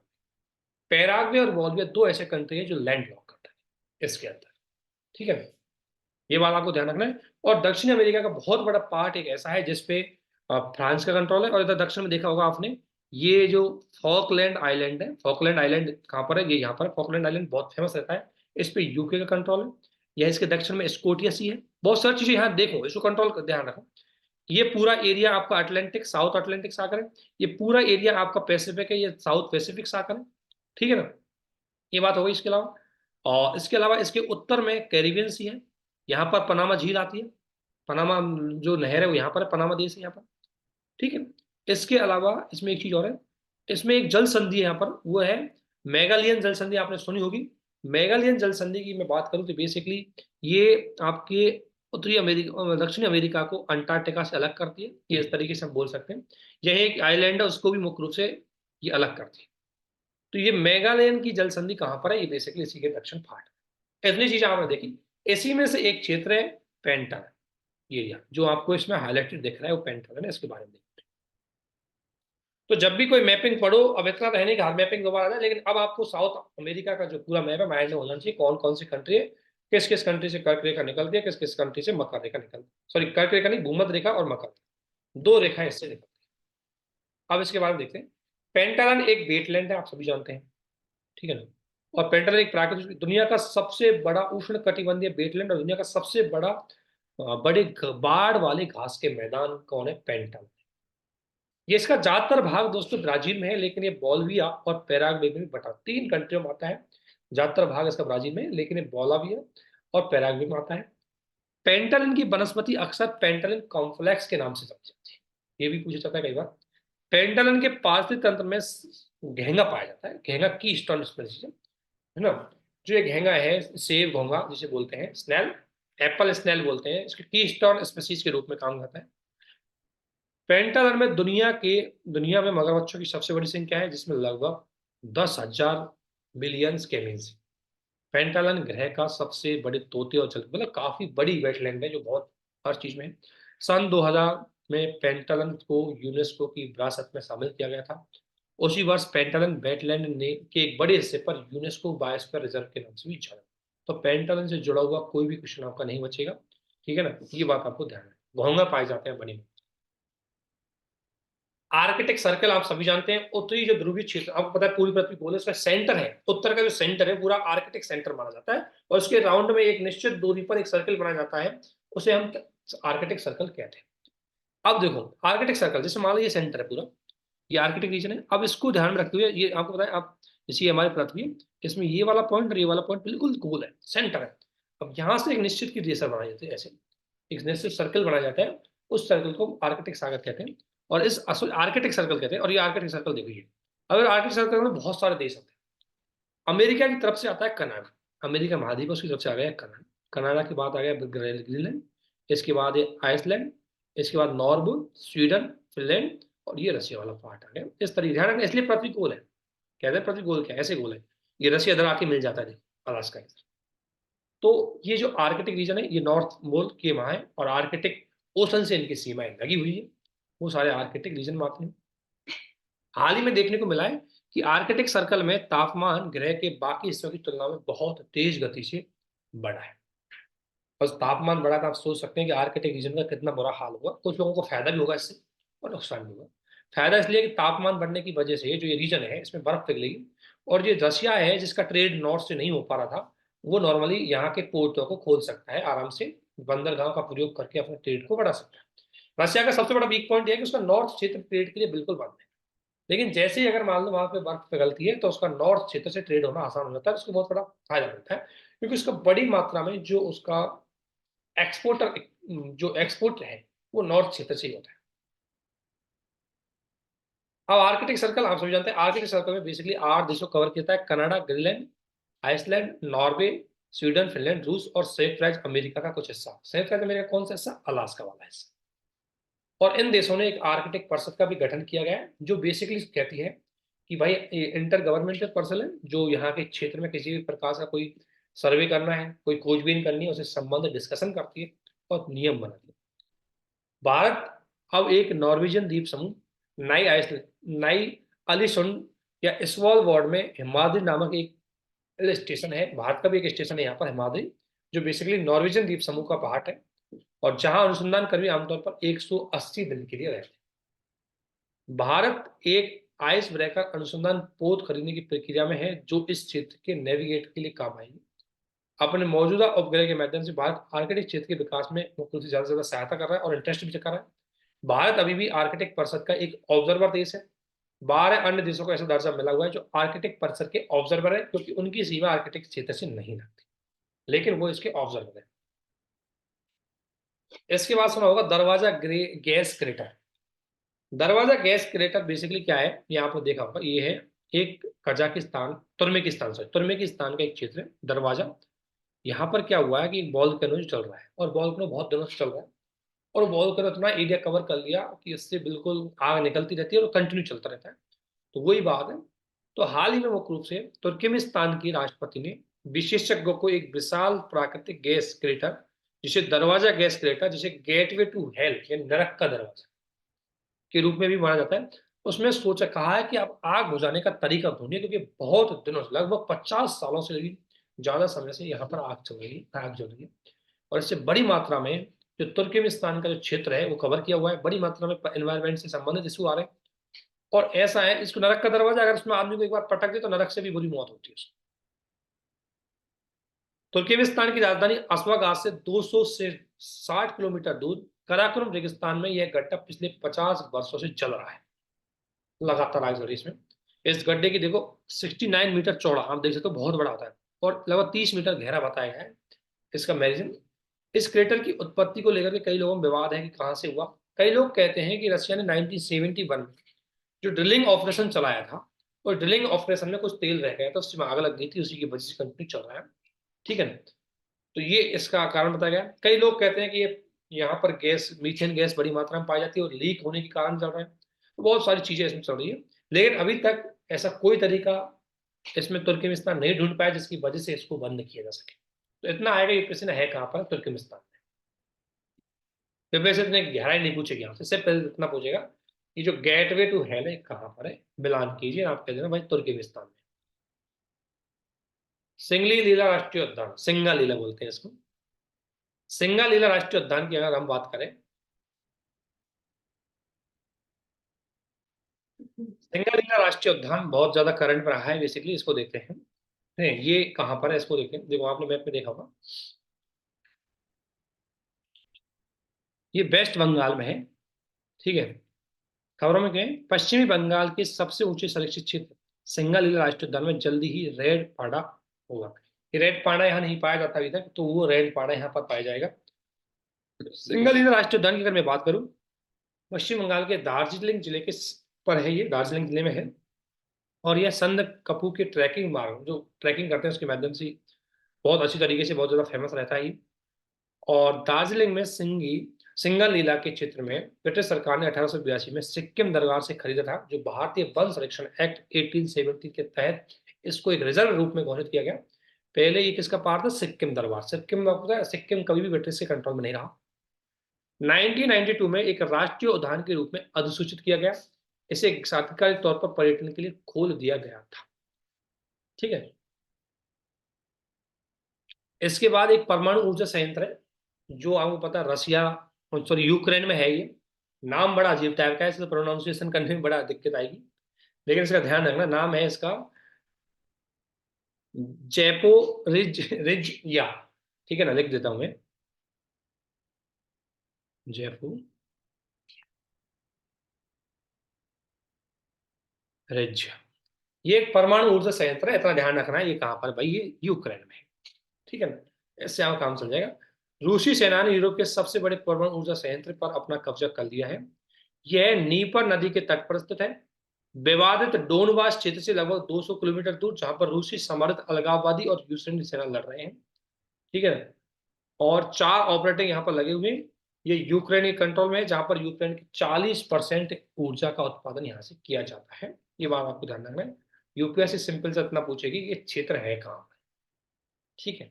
पैराग्वे और बोल्विया 2 ऐसे कंट्री है जो लैंड लॉक करता है इसके अंदर, ठीक है। ये बात आपको ध्यान रखना है। और दक्षिण अमेरिका का बहुत बड़ा पार्ट एक ऐसा है जिसपे फ्रांस का कंट्रोल है। और इधर दक्षिण में देखा होगा आपने, ये जो फॉकलैंड आइलैंड है, फॉकलैंड आइलैंड कहाँ पर है? ये यहाँ पर है। फॉकलैंड आइलैंड बहुत फेमस रहता है, इस पे यूके का कंट्रोल है। यह इसके दक्षिण में स्कोटिया सी है। बहुत सारी चीजें यहाँ देखो, इसको कंट्रोल कर ध्यान रखो। ये पूरा एरिया आपका अटलांटिक साउथ अटलांटिक सागर है। ये पूरा एरिया आपका पैसिफिक है, ये साउथ पैसिफिक सागर है, ठीक है ना। ये बात हो गई। इसके अलावा और इसके अलावा इसके उत्तर में कैरिबियन सी है, यहाँ पर पनामा झील आती है। पनामा जो नहर है वो यहाँ पर है, पनामा देश है यहाँ पर, ठीक है। इसके अलावा इसमें एक चीज और है, इसमें एक जल संधि है यहाँ पर, वो है मेगालियन जल संधि, आपने सुनी होगी। मेगालियन जल संधि की मैं बात करूं तो बेसिकली ये आपके उत्तरी अमेरिका, दक्षिणी अमेरिका को अंटार्कटिका से अलग करती है, ये इस तरीके से हम बोल सकते हैं। यह एक आइलैंड है, उसको भी मुख्य रूप से ये अलग करती है। तो ये मेगालियन की जल संधि कहां पर है? ये बेसिकली इसी के दक्षिण फाट, इतनी चीजें आपने देखी। इसी में से एक क्षेत्र है पेंटागन एरिया, जो आपको इसमें हाईलाइटेड दिख रहा है वो पेंटागन है, इसके बारे में। तो जब भी कोई मैपिंग पढ़ो, अब इतना रहने का हर मैपिंग दोबारा आ जाए, लेकिन अब आपको साउथ अमेरिका का जो पूरा मैप है माइंड में होना चाहिए, कौन कौन सी कंट्री है, किस किस कंट्री से कर्क रेखा निकलती है, किस किस कंट्री से मकर रेखा निकलती है। सॉरी, कर्क रेखा नहीं, भूमध्य रेखा और मकर, दो रेखाएं इससे निकलती है। अब इसके बारे में देखते हैं। पेंटागन एक वेटलैंड है, आप सभी जानते हैं, ठीक है ना। और पेंटागन एक प्राकृतिक, दुनिया का सबसे बड़ा उष्ण कटिबंधीय वेटलैंड और दुनिया का सबसे बड़ा बाढ़ वाले घास के मैदान कौन है? पेंटागन। ये इसका ज्यादातर भाग दोस्तों ब्राजील में है, लेकिन ये बोलिविया और पैराग्वे में भी बटा, तीन कंट्रियों में आता है। ज्यादातर भाग इसका ब्राजील में है, लेकिन ये बोलिविया और पैराग्वे में आता है। पेंटालिन की वनस्पति अक्सर पेंटालिन कॉम्प्लेक्स के नाम से जानी जाती है, ये भी पूछा जाता है कई बार। पेंटालिन के पारिस्थितिक तंत्र में घेंगा पाया जाता है, घेंगा की स्टोन स्पीशीज है ना। जो ये घेंगा है, सेब घोंगा जिसे बोलते हैं, स्नेल, एप्पल स्नेल बोलते हैं, इसके की स्टोन स्पीशीज के रूप में काम करता है। पेंटागन में दुनिया में मगरमच्छों की सबसे बड़ी संख्या है, जिसमें लगभग 10,000 बिलियन केमिन्स। पेंटागन ग्रह का सबसे बड़े तोते और जल, मतलब काफी बड़ी वेटलैंड है जो बहुत हर चीज में है। सन 2000 में पेंटागन को यूनेस्को की विरासत में शामिल किया गया था। उसी वर्ष पेंटागन वेटलैंड ने के एक बड़े हिस्से पर यूनेस्को बायोस्फीयर रिजर्व के नाम से भी जाना। तो पेंटागन से जुड़ा हुआ कोई भी क्वेश्चन आपका नहीं बचेगा, ठीक है ना, ये बात आपको ध्यान है। घोंगा पाए जाते हैं बनी में। आर्कटिक सर्कल आप सभी जानते हैं, उत्तरी जो ध्रुवीय क्षेत्र, आपको पता है पूरी पृथ्वी गोल है, उसका सेंटर है, उत्तर का जो सेंटर है पूरा आर्कटिक सेंटर माना जाता है, और उसके राउंड में एक निश्चित दूरी पर एक सर्कल बनाया जाता है, उसे हम आर्कटिक सर्कल कहते हैं। अब देखो, आर्कटिक सर्कल जैसे मान लो ये सेंटर है पूरा, ये आर्कटिक रीजन है। अब इसको ध्यान में रखते हुए ये आपको पता है, आप जैसे ये हमारी पृथ्वी है, इसमें ये वाला पॉइंट और ये वाला पॉइंट बिल्कुल गोल है, सेंटर है। अब यहाँ से एक निश्चित की रेखा बनाई जाती है, ऐसे एक निश्चित सर्कल बनाया जाता है, उस सर्कल को आर्कटिक सागर कहते हैं, और इस असल आर्कटिक सर्कल कहते हैं। और ये आर्कटिक सर्कल देखिए, अगर आर्कटिक सर्कल में बहुत सारे देश आते हैं। अमेरिका की तरफ से आता है कनाडा, अमेरिका महाद्वीप है, उसकी तरफ से आ गया कनाडा। कनाडा के बाद आ गया ग्रीनलैंड, इसके बाद है आइसलैंड, इसके बाद नॉर्वे, स्वीडन, फिनलैंड, और ये रशिया वाला पार्ट आ गया। इस तरीके ध्यान रखना, इसलिए पृथ्वी गोल है। कहते हैं पृथ्वी गोल क्या है? ऐसे गोल है। ये रशिया इधर आके मिल जाता है, अलास्का इधर। तो ये जो आर्कटिक रीजन है ये नॉर्थ पोल के वहां है, और आर्कटिक ओशन से इनकी सीमाएं लगी हुई है, वो सारे आर्कटिक रीजन में आते हैं। हाल ही में देखने को मिला है कि आर्कटिक सर्कल में तापमान ग्रह के बाकी हिस्सों की तुलना में बहुत तेज गति से बढ़ा है। बस तापमान बढ़ा तो आप सोच सकते हैं कि आर्कटिक रीजन का कितना बुरा हाल होगा। कुछ लोगों को फायदा भी होगा इससे, और नुकसान भी होगा। फायदा इसलिए कि तापमान बढ़ने की वजह से जो ये रीजन है इसमें बर्फ पिघलेगी, और ये रशिया है जिसका ट्रेड नॉर्थ से नहीं हो पा रहा था, वो नॉर्मली यहाँ के पोर्टों को खोल सकता है आराम से, बंदरगाह का प्रयोग करके अपने ट्रेड को बढ़ा सकता है। रशिया का सबसे बड़ा वीक पॉइंट यह है कि उसका नॉर्थ क्षेत्र ट्रेड के लिए बिल्कुल बंद है। लेकिन जैसे ही अगर मान लो वहां पे बर्फ पिघलती है तो उसका नॉर्थ क्षेत्र से ट्रेड होना आसान हो जाता है, उसको बहुत बड़ा फायदा मिलता है, क्योंकि उसका बड़ी मात्रा में जो उसका एक्सपोर्टर जो एक्सपोर्ट है वो नॉर्थ क्षेत्र से ही होता है। अब आर्कटिक सर्कल आप सभी जानते हैं, आर्कटिक सर्कल में बेसिकली 8 देशों को कवर किया है, Canada, Greenland, Iceland, Norway, Sweden, Finland, रूस और संयुक्त राज्य अमेरिका का कुछ हिस्सा। संयुक्त राज्य अमेरिका कौन सा हिस्सा? अलास्का वाला हिस्सा। और इन देशों ने एक आर्कटिक परिषद का भी गठन किया गया है, जो बेसिकली कहती है कि भाई इंटर गवर्नमेंटल पर्सन है, जो यहाँ के क्षेत्र में किसी भी प्रकार का कोई सर्वे करना है, कोई खोजबीन करनी है, उसे संबंध डिस्कशन करती है और नियम बनाती है। भारत अब एक नॉर्वेजियन द्वीप समूह नाई अलिसुंड या स्वालबॉर्ड में हिमाद्री नामक एक हिल स्टेशन है, भारत का भी एक स्टेशन है यहाँ पर हिमाद्री, जो बेसिकली नॉर्वेजियन द्वीप समूह का पार्ट है, और जहां अनुसंधान कर्मी आमतौर पर 180 दिन के लिए रहते हैं। भारत एक आइस ब्रेकर अनुसंधान पोत खरीदने की प्रक्रिया में है, जो इस क्षेत्र के नेविगेट के लिए काम आएगी। अपने मौजूदा उपग्रह के माध्यम से भारत आर्कटिक क्षेत्र के विकास में मुख्य से ज्यादा सहायता कर रहा है और इंटरेस्ट भी कर रहा है। भारत अभी भी आर्कटिक परिषद का एक ऑब्जर्वर देश है। 12 अन्य देशों को ऐसा दर्जा मिला हुआ है जो आर्कटिक परिषद के ऑब्जर्वर है, क्योंकि उनकी सीमा आर्कटिक क्षेत्र से नहीं लगती, लेकिन वो इसके ऑब्जर्वर है। इसके बाद सुना होगा दरवाजा गैस क्रेटर। दरवाजा गैस क्रेटर बेसिकली क्या है, ये आपने देखा होगा, ये है एक कजाकिस्तान, तुर्कमेनिस्तान का एक क्षेत्र है दरवाजा। यहाँ पर क्या हुआ है कि वॉल्केनो चल रहा है, और वॉल्केनो बहुत दिनों से चल रहा है, और वॉल्केनो इतना एरिया कवर कर लिया कि इससे बिल्कुल आग निकलती रहती है और कंटिन्यू चलता रहता है। तो वही बात है। तो हाल ही में मुख्य रूप से तुर्कमेनिस्तान की राष्ट्रपति ने विशेषज्ञों को एक विशाल प्राकृतिक गैस क्रेटर, जिसे दरवाजा गैस क्रेटर, जिसे गेटवे टू हेल या नरक का दरवाजा के रूप में भी माना जाता है, उसमें सोचा कहा है कि आप आग बुझाने का तरीका ढूंढिए, क्योंकि बहुत दिनों से, लगभग 50 सालों से भी ज्यादा समय से यहाँ पर आग चल रही है, आग जल रही है। और इससे बड़ी मात्रा में जो तुर्कमेनिस्तान का जो क्षेत्र है वो कवर किया हुआ है, बड़ी मात्रा में एनवायरमेंट से संबंधित इशू आ रहे हैं। और ऐसा है, इसको नरक का दरवाजा, अगर उसमें आदमी को एक बार पटक दे तो नरक से भी बुरी मौत होती है उसकी। तुर्कमेनिस्तान की राजधानी अस्वागाज से 200 से 60 किलोमीटर दूर कराकुरम रेगिस्तान में यह गड्ढा पिछले 50 वर्षों से जल रहा है, लगातार आग जल रही है इसमें। इस गड्ढे की देखो 69 मीटर चौड़ा, आप देख सकते हो बहुत बड़ा होता है, और लगभग 30 मीटर गहरा बताया गया है इसका मेरिजन। इस क्रेटर की उत्पत्ति को लेकर के कई लोगों में विवाद है कि कहां से हुआ। कई लोग कहते हैं कि रशिया ने 1971 में जो ड्रिलिंग ऑपरेशन चलाया था, और ड्रिलिंग ऑपरेशन में कुछ तेल रह गया था, उसमें आग लग गई थी, उसी की वजह से कंटिन्यू चल रहा है। ठीक है ना। तो ये इसका कारण बताया गया। कई लोग कहते हैं कि ये यहाँ पर गैस, मीथेन गैस बड़ी मात्रा में पाई जाती है और लीक होने के कारण चल रहा है। तो बहुत सारी चीजें इसमें चल रही है, लेकिन अभी तक ऐसा कोई तरीका इसमें तुर्कमेनिस्तान नहीं ढूंढ पाया जिसकी वजह से इसको बंद किया जा सके। तो इतना आएगा, ये प्रश्न है कहाँ पर, तुर्कमेनिस्तान में। फिर वैसे इतने गहराई नहीं पूछेगी आपसे, सिर्फ पहले इतना पूछेगा कि जो गेटवे टू हेल है कहाँ पर है, मिलान कीजिए, आप कह देना भाई तुर्कमेनिस्तान में। सिंगली लीला राष्ट्रीय उद्यान, सिंगा लीला बोलते हैं इसको। सिंगा लीला राष्ट्रीय उद्यान की अगर हम बात करें, सिंगा लीला राष्ट्रीय उद्यान बहुत ज्यादा करंट पर रहा है, बेसिकली इसको देखते हैं। नहीं, ये कहाँ पर है इसको देखते हैं। देखो आपने मैप में देखा होगा, ये वेस्ट बंगाल में है। ठीक है। खबरों में कहें, पश्चिमी बंगाल के सबसे ऊंचे संरक्षित क्षेत्र सिंगालीला राष्ट्रीय उद्यान में जल्दी ही रेड पांडा होगा। ये रेड पांडा यहाँ नहीं पाया जाता अभी तक, तो वो रेड पांडा यहाँ पर पाया जाएगा। सिंगालीला राष्ट्रीय उद्यान की अगर मैं बात करूं, पश्चिम बंगाल के दार्जिलिंग जिले के पर है, ये दार्जिलिंग जिले में है। और यह संद कपू के ट्रैकिंग मार्ग, जो ट्रैकिंग करते हैं उसके माध्यम से बहुत अच्छी तरीके से बहुत ज्यादा फेमस रहता है ये। और दार्जिलिंग में सिंगल लीला के क्षेत्र में ब्रिटिश सरकार ने 1882 में सिक्किम दरबार से खरीदा था, जो भारतीय वन संरक्षण एक्ट 1870 के तहत इसको एक रिजर्व रूप में घोषित किया गया। पहले ये किसका पार्ट था? सिक्किम दरबार। सिक्किम कभी भी ब्रिटिश के कंट्रोल में नहीं रहा। 1992 में एक राष्ट्रीय उद्यान के रूप में अधिसूचित किया गया। इसे आधिकारिक तौर पर पर्यटन के लिए खोल दिया गया था। ठीक है। इसके बाद एक परमाणु ऊर्जा संयंत्र है, जो आपको पता है रशिया, सॉरी यूक्रेन में है ये। नाम बड़ा अजीब टाइप का है, इसका प्रोनाउंसिएशन करने में बड़ा दिक्कत आएगी, लेकिन इसका ध्यान रखना। नाम है इसका जैपो रिज रिज या, ठीक है ना, लिख देता हूं मैं, जयपू रिज। ये एक परमाणु ऊर्जा संयंत्र है, इतना ध्यान रखना है। ये कहाँ पर भाई? ये यूक्रेन में है। ठीक है ना, इससे आप काम चल जाएगा। रूसी सेना ने यूरोप के सबसे बड़े परमाणु ऊर्जा संयंत्र पर अपना कब्जा कर लिया है। यह नीपर नदी के तट पर स्थित है, विवादित डोनबास क्षेत्र से लगभग 200 किलोमीटर दूर, जहां पर रूसी समर्थ अलगाववादी और यूक्रेनी सेना लड़ रहे हैं। ठीक है ना। और 4 ऑपरेटर यहाँ पर लगे हुए हैं। ये यूक्रेन के कंट्रोल में है, जहां पर यूक्रेन की 40% ऊर्जा का उत्पादन यहाँ से किया जाता है। ये बात आपको ध्यान रखना है। यूपीएससी सिंपल से इतना पूछेगी कि ये क्षेत्र है कहाँ पर। ठीक है।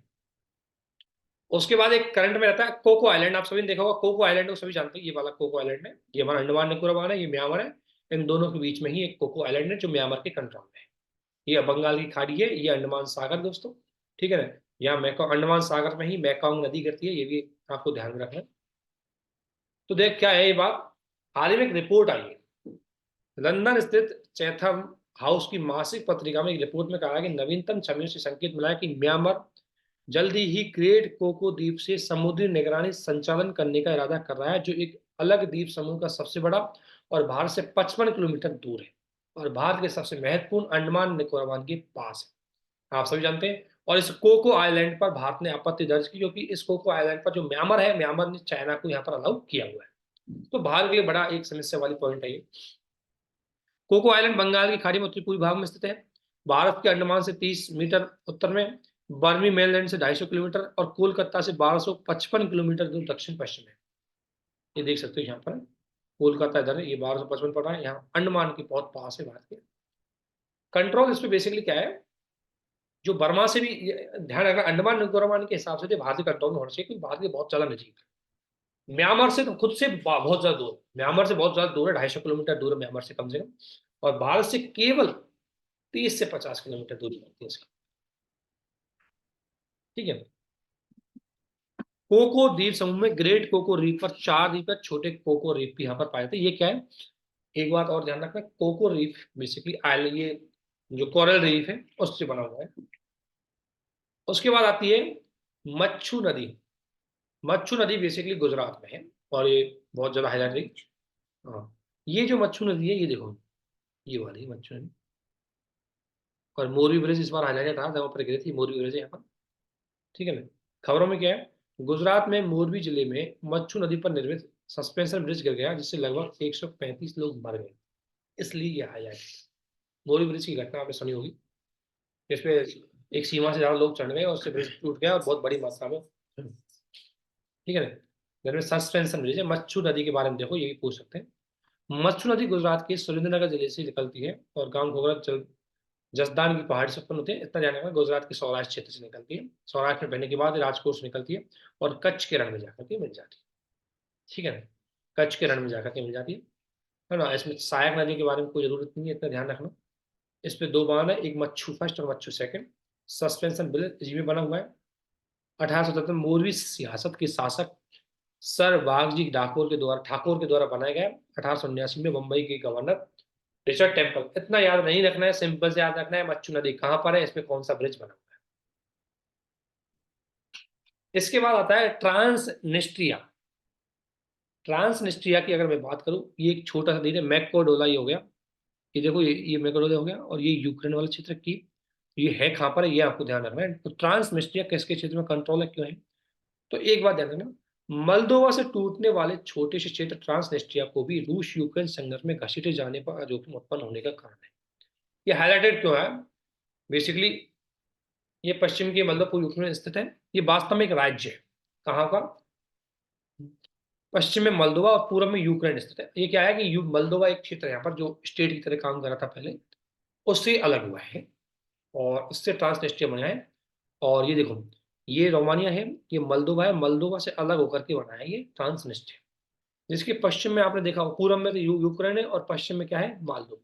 उसके बाद एक करंट में रहता है कोको आइलैंड। आप सभी ने देखा होगा कोको आइलैंड को, सभी जानते हैं ये वाला कोको आइलैंड है। ये हमारा अंडमान निकोबार है, ये म्यांमार है। इन दोनों के बीच में ही एक कोको आइलैंड है जो म्यांमार के कंट्रोल में है। ये बंगाल की खाड़ी है, ये अंडमान सागर दोस्तों। ठीक है ना। यहाँ मैकांग, अंडमान सागर में ही मैकांग नदी गिरती है, ये भी आपको ध्यान में रखना है। तो देख क्या है ये बात, हाल ही में एक रिपोर्ट आई है, लंदन स्थित चैथम हाउस की मासिक पत्रिका में एक रिपोर्ट में कहा है कि नवीनतम छवियों से संकेत मिला है कि म्यांमार जल्दी ही ग्रेट कोको द्वीप से समुद्री निगरानी संचालन करने का इरादा कर रहा है, जो एक अलग द्वीप समूह का सबसे बड़ा और भारत से 55 किलोमीटर दूर है, और भारत के सबसे महत्वपूर्ण अंडमान निकोबार के पास है। आप सभी जानते हैं। और इस कोको आइलैंड पर भारत ने आपत्ति दर्ज की, क्योंकि इस कोको आइलैंड पर जो म्यांमार है, म्यांमार ने चाइना को यहाँ पर अलाउ किया हुआ है। तो भारत के लिए बड़ा एक समस्या वाली पॉइंट है ये। कोको आइलैंड बंगाल की खाड़ी में उत्तरी पूर्वी भाग में स्थित है। भारत के अंडमान से 30 मीटर उत्तर में, बर्मी मेनलैंड से 250 किलोमीटर और कोलकाता से 1255 किलोमीटर दूर दक्षिण पश्चिम में। ये देख सकते हो यहाँ पर कोलकाता इधर है, ये 1255 पड़ रहा है, यहाँ अंडमान के बहुत पास है भारत के। कंट्रोल इस पे बेसिकली क्या है, जो बर्मा से भी ध्यान रखना, अंडमान निकोबार के हिसाब से भारतीय कंट्रोल में होना चाहिए, क्योंकि भारत के बहुत ज्यादा नजीक है। म्यांमार से तो खुद से बहुत ज्यादा दूर, म्यांमार से बहुत ज्यादा दूर है, 250 किलोमीटर दूर है म्यांमार से कम से कम, और भारत से केवल 30 से 50 किलोमीटर दूरी पड़ती है इसकी। ठीक है। कोको द्वीप समूह में ग्रेट कोको रीफ पर 4 द्वीप है, छोटे कोको रीफ भी यहाँ पर पाए जाते हैं। ये क्या है, एक बात और ध्यान रखना, कोको रीफ बेसिकली आइलैंड, ये जो कोरल रीफ है उससे बना हुआ है। उसके बाद आती है मच्छू नदी। मच्छू नदी बेसिकली गुजरात में है, और ये बहुत ज्यादा हाईलाइट रही। हाँ, ये जो मच्छू नदी है, ये देखो, ये वाली मच्छू नदी, और मोरबी ब्रिज इस बार हाईलाइटेड रहा, जहाँ पर गिरी थी मोरबी ब्रिज है यहाँ पर। ठीक है ना। खबरों में क्या है, गुजरात में मोरबी जिले में मच्छू नदी पर निर्मित सस्पेंशन ब्रिज गिर गया, जिससे लगभग 135 लोग मर गए, इसलिए ये हाईलाइट। मोरबी ब्रिज की घटना आपने सुनी होगी, जिसपे एक सीमा से ज्यादा लोग चढ़ गए और उससे ब्रिज टूट गया और बहुत बड़ी मात्रा में। ठीक है ना। जिसमें सस्पेंशन ब्रिज है। मच्छू नदी के बारे में देखो, ये भी पूछ सकते हैं। मच्छू नदी गुजरात के सुरेंद्रनगर जिले से निकलती है और गांव घोघरा जसदान की पहाड़ी से उत्पन्न होते हैं। इतना जाने का, गुजरात के सौराष्ट्र क्षेत्र से निकलती है, सौराष्ट्र में बहने के बाद राजकोट से निकलती है और कच्छ के रण में जाकर के मिल जाती है। ठीक है ना। कच्छ के रण में जाकर के मिल जाती है ना। इसमें सहायक नदी के बारे में कोई जरूरत नहीं है, इतना ध्यान रखना। इस पे 2 बांध है, एक मच्छू फर्स्ट और मच्छू सेकंड। सस्पेंशन ब्रिज इसी में बना हुआ है। 1877 में मोरवी सियासत के शासक सर वाघजी ठाकुर के द्वारा बनाया गया। 1879 में मुंबई के गवर्नर रिचर्ड टेम्पल। इतना याद नहीं रखना है, सिंपल से याद रखना है मच्छू नदी कहां पर है, इसमें कौन सा ब्रिज बना हुआ है। इसके बाद आता है ट्रांसनिस्ट्रिया। ट्रांसनिस्ट्रिया की अगर मैं बात करूं, ये एक छोटा सा देश है, मैक्कोडोला ये हो गया। ये देखो, ये मैक्कोडोला हो गया, और ये यूक्रेन वाला क्षेत्र की, ये है कहां पर है, ये आपको ध्यान रखना है। तो ट्रांसनिस्ट्रिया किसके क्षेत्र में कंट्रोल है, क्यों है, तो एक बात ध्यान रखना, मल्दोवा से टूटने वाले छोटे से क्षेत्र ट्रांसनिस्ट्रिया को भी रूस यूक्रेन संघर्ष में घसीटे जाने पर जोखिम उत्पन्न होने का कारण है। ये हाईलाइटेड क्यों है, बेसिकली ये पश्चिम के मलदोव यूक्रेन में स्थित है। ये वास्तव में एक राज्य है, कहाँ का, पश्चिम में मलदोवा और पूर्व में यूक्रेन स्थित है। ये क्या है कि मलदोवा एक क्षेत्र है यहाँ पर जो स्टेट की तरह काम कर रहा था पहले, उससे अलग हुआ है और उससे ट्रांसनिस्ट्रिया बना है। और ये देखो, ये रोमानिया है, ये मलदोवा है, मलदोवा से अलग होकर के बना है ये ट्रांसनिस्ट्रिया, जिसके पश्चिम में आपने देखा पूर्व में तो यूक्रेन है और पश्चिम में क्या है, मालदोवा।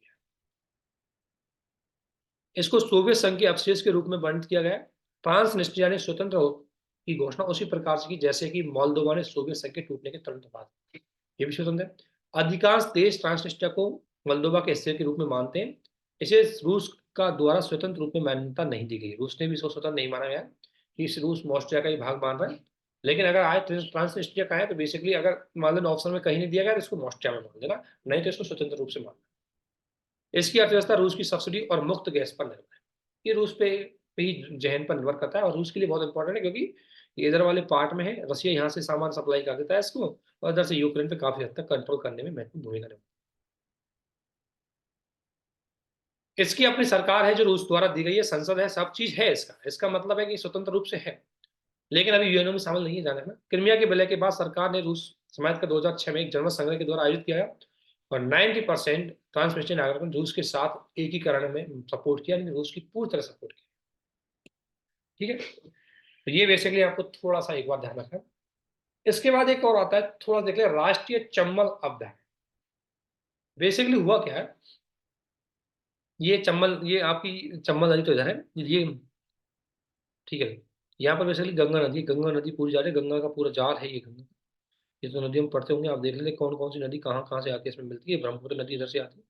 इसको सोवियत संघ के अवशेष के रूप में वर्णित किया गया। ट्रांसनिस्ट्रिया ने स्वतंत्र की घोषणा उसी प्रकार से की जैसे कि मोल्दोवा ने सोवियत संघ के टूटने के तुरंत बाद। ये भी स्वतंत्र है। अधिकांश देश ट्रांसनिस्ट्रिया को मोल्दोवा के हिस्से के रूप में मानते हैं। इसे रूस का द्वारा स्वतंत्र रूप में मान्यता नहीं दी गई, रूस ने भी इसको स्वतंत्र नहीं माना गया कि इस रूस ऑस्ट्रिया का ही भाग मान रहा है। लेकिन अगर आज ट्रांसनिस्ट्रिया का है तो बेसिकली अगर मान लो ऑप्शन में कहीं नहीं दिया गया तो इसको ऑस्ट्रिया में मान देना, नहीं तो इसको स्वतंत्र रूप से मानना। इसकी अर्थव्यवस्था रूस की सब्सिडी और मुक्त गैस पर निर्भर है। ये रूस पे ही जहन पर निर्भर करता है, और रूस के लिए बहुत इंपॉर्टेंट है क्योंकि ये इधर वाले पार्ट में है, रसिया यहाँ से सामान सप्लाई कर देता है इसको, और इधर से यूक्रेन पे काफी हद तक कंट्रोल करने में महत्वपूर्ण भूमिका निभाता है। इसकी अपनी सरकार है जो रूस द्वारा दी गई है, संसद है, सब चीज है इसका। इसका मतलब है कि स्वतंत्र रूप से है, लेकिन अभी यूएनओ में शामिल नहीं है, जाने में। क्रिमिया के विलय के बाद सरकार ने रूस समाज का 2006 में एक जनमत संग्रह के द्वारा आयोजित किया है, और 90% ट्रांसनिस्ट्रियन नागरिकों ने रूस के साथ एकीकरण में सपोर्ट किया, रूस की पूरी तरह सपोर्ट किया। ठीक है। तो ये बेसिकली आपको थोड़ा सा एक बार ध्यान रखना। इसके बाद एक और आता है, थोड़ा देख ले, राष्ट्रीय चंबल अभ्यारण्य। बेसिकली हुआ क्या है, ये चंबल, ये आपकी चंबल नदी तो इधर है ये, ठीक है। यहाँ पर बेसिकली गंगा नदी, गंगा नदी पूरी जा रही है, गंगा का पूरा जार है ये गंगा। ये तो नदी हम पढ़ते होंगे, आप देख लेते कौन कौन सी नदी कहाँ कहाँ से आती है, इसमें मिलती है। ब्रह्मपुत्र नदी इधर से आती है,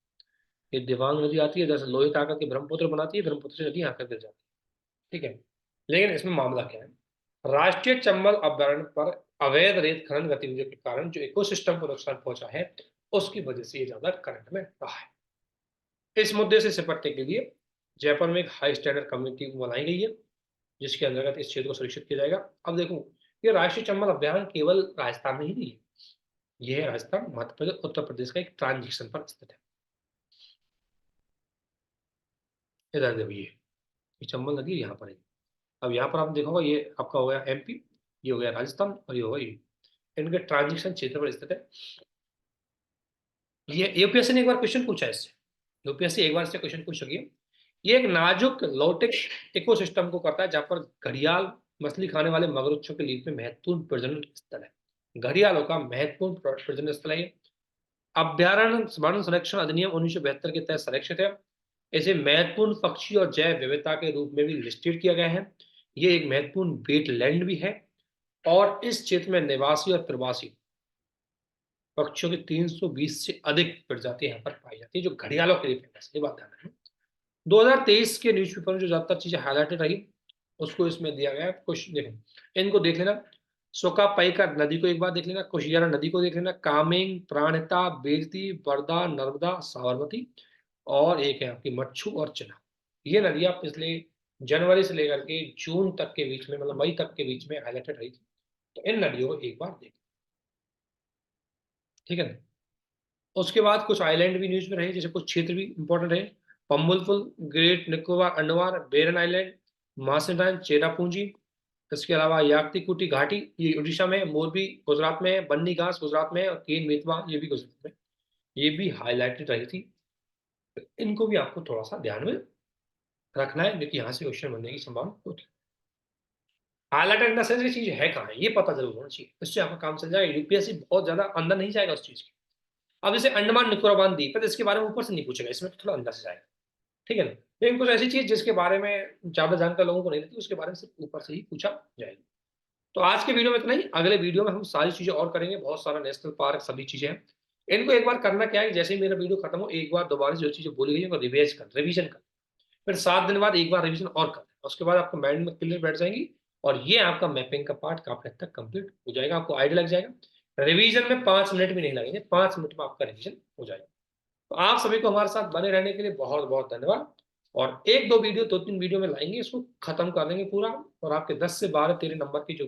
ये दिबांग नदी आती है इधर से, लोहित आकर के ब्रह्मपुत्र बनाती है, ब्रह्मपुत्र से नदी यहाँ कर गिर जाती है। ठीक है। लेकिन इसमें मामला क्या है, राष्ट्रीय चंबल अभ्यारण्य पर अवैध रेत खनन गतिविधियों के कारण जो इकोसिस्टम को नुकसान पहुंचा है, उसकी वजह से ये ज्यादा करंट में रहा है। इस मुद्दे से निपटने के लिए जयपुर में एक हाई स्टैंडर्ड कमेटी बनाई गई है, जिसके अंतर्गत इस क्षेत्र को सुरक्षित किया जाएगा। अब देखो, ये राष्ट्रीय चंबल अभ्यारण्य केवल राजस्थान में ही नहीं है, यह है राजस्थान, मध्य प्रदेश, उत्तर प्रदेश का एक ट्रांजिशन पर स्थित है। इधर देखो ये चंबल नदी यहाँ पर है। अब यहाँ पर आप देखोगे ये आपका हो गया एमपी, ये हो गया राजस्थान और ये होगा ये, इनके ट्रांजिशन क्षेत्र पर स्थित है। ये यूपीएससी ने एक बार क्वेश्चन पूछा है इससे, यूपीएससी एक बार इससे क्वेश्चन पूछ चुकी है। ये एक नाजुक लोटिक इकोसिस्टम को करता है जहां पर घड़ियाल मछली खाने वाले मगरमच्छों के लिए में महत्वपूर्ण प्रजनन स्थल है। घड़ियालों का महत्वपूर्ण प्रजनन स्थल है ये। अभ्यारण्य वन संरक्षण अधिनियम 1972 के तहत संरक्षित है। इसे महत्वपूर्ण पक्षी और जैव विविधता के रूप में भी लिस्टेड किया गया है। ये एक महत्वपूर्ण वेटलैंड भी है और इस क्षेत्र में निवासी और प्रवासी पक्षियों की 320 से अधिक प्रजातियां यहाँ पर पाई जाती है, जो घड़ियालों के लिए फेमस है। ये बात ध्यान रखना। 2023 के न्यूज़पेपर में जो ज्यादातर चीजें हाईलाइटेड रही उसको इसमें दिया गया है। कुछ देखो, इनको देख लेना। सोकापाइका नदी को एक बार देख लेना, कुशियारा नदी को देख लेना, कामेंग, प्राणहिता, बेलती, बरदा, नर्मदा, साबरमती, और एक है आपकी मच्छू और चिन्हा। ये नदियां पिछले जनवरी से लेकर के जून तक के बीच में, मतलब मई तक के बीच में हाईलाइटेड रही थी। तो इन नदियों को एक बार देख, ठीक है ना। उसके बाद कुछ आइलैंड भी न्यूज में रहे, जैसे कुछ क्षेत्र भी इंपॉर्टेंट रहे। पम्बुलपुल, ग्रेट निकोबार अंडमान, बेरन आइलैंड, मासेडान, चेरापूंजी। इसके अलावा याक्तिकुटी घाटी, ये उड़ीसा में, मोरबी गुजरात में, बन्नी घास गुजरात में, और केन मेतवा ये भी गुजरात में, ये भी हाईलाइटेड रही थी। इनको भी आपको थोड़ा सा ध्यान में रखना है, क्योंकि यहाँ से क्वेश्चन बनने की संभावना होती है। हाईलाइटेड इन द सेंस ये चीज है कहाँ है, ये पता जरूर होना चाहिए, इससे आपका काम चल जाएगा। यूपीएससी बहुत ज्यादा अंदर नहीं जाएगा उस चीज के। अब जैसे अंडमान निकोबार द्वीप है तो इसके बारे में ऊपर से नहीं पूछेगा, इसमें तो थोड़ा अंदर से जाएगा, ठीक है ना। लेकिन कुछ ऐसी चीज जिसके बारे में ज्यादा जानकार लोगों को नहीं रहती, उसके बारे में सिर्फ ऊपर से ही पूछा जाएगा। तो आज के वीडियो में इतना ही। अगले वीडियो में हम सारी चीजें और करेंगे, बहुत सारा नेशनल पार्क सभी चीजें हैं। इनको एक बार करना क्या है, जैसे ही मेरा वीडियो खत्म हो एक बार दोबारा जो चीजें बोली गई है रिवीजन कर, फिर 7 दिन बाद एक बार रिवीजन और कर, उसके बाद आपको माइंड में क्लियर बैठ जाएंगी, और ये आपका मैपिंग का पार्ट काफी हद तक कंप्लीट हो जाएगा, आपको आइडिया लग जाएगा। रिवीजन में 5 मिनट भी नहीं लगेंगे, 5 मिनट में आपका रिवीजन हो जाएगा। तो आप सभी को हमारे साथ बने रहने के लिए बहुत बहुत धन्यवाद। और एक दो वीडियो, 2-3 वीडियो में लाएंगे, इसको खत्म कर देंगे पूरा, और आपके 10 से 12-13 नंबर की जो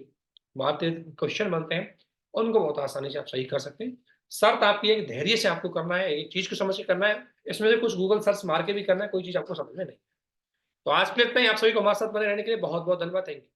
12-13 क्वेश्चन बनते हैं उनको बहुत आसानी से आप सही कर सकते हैं। शर्त आपकी एक धैर्य से आपको करना है, एक चीज को समझ के करना है। इसमें से कुछ गूगल सर्च मार के भी करना है, कोई चीज आपको समझ में नहीं। तो आज के लिए इतना ही। आप सभी को हमारे साथ बने रहने के लिए बहुत बहुत धन्यवाद। Thank you.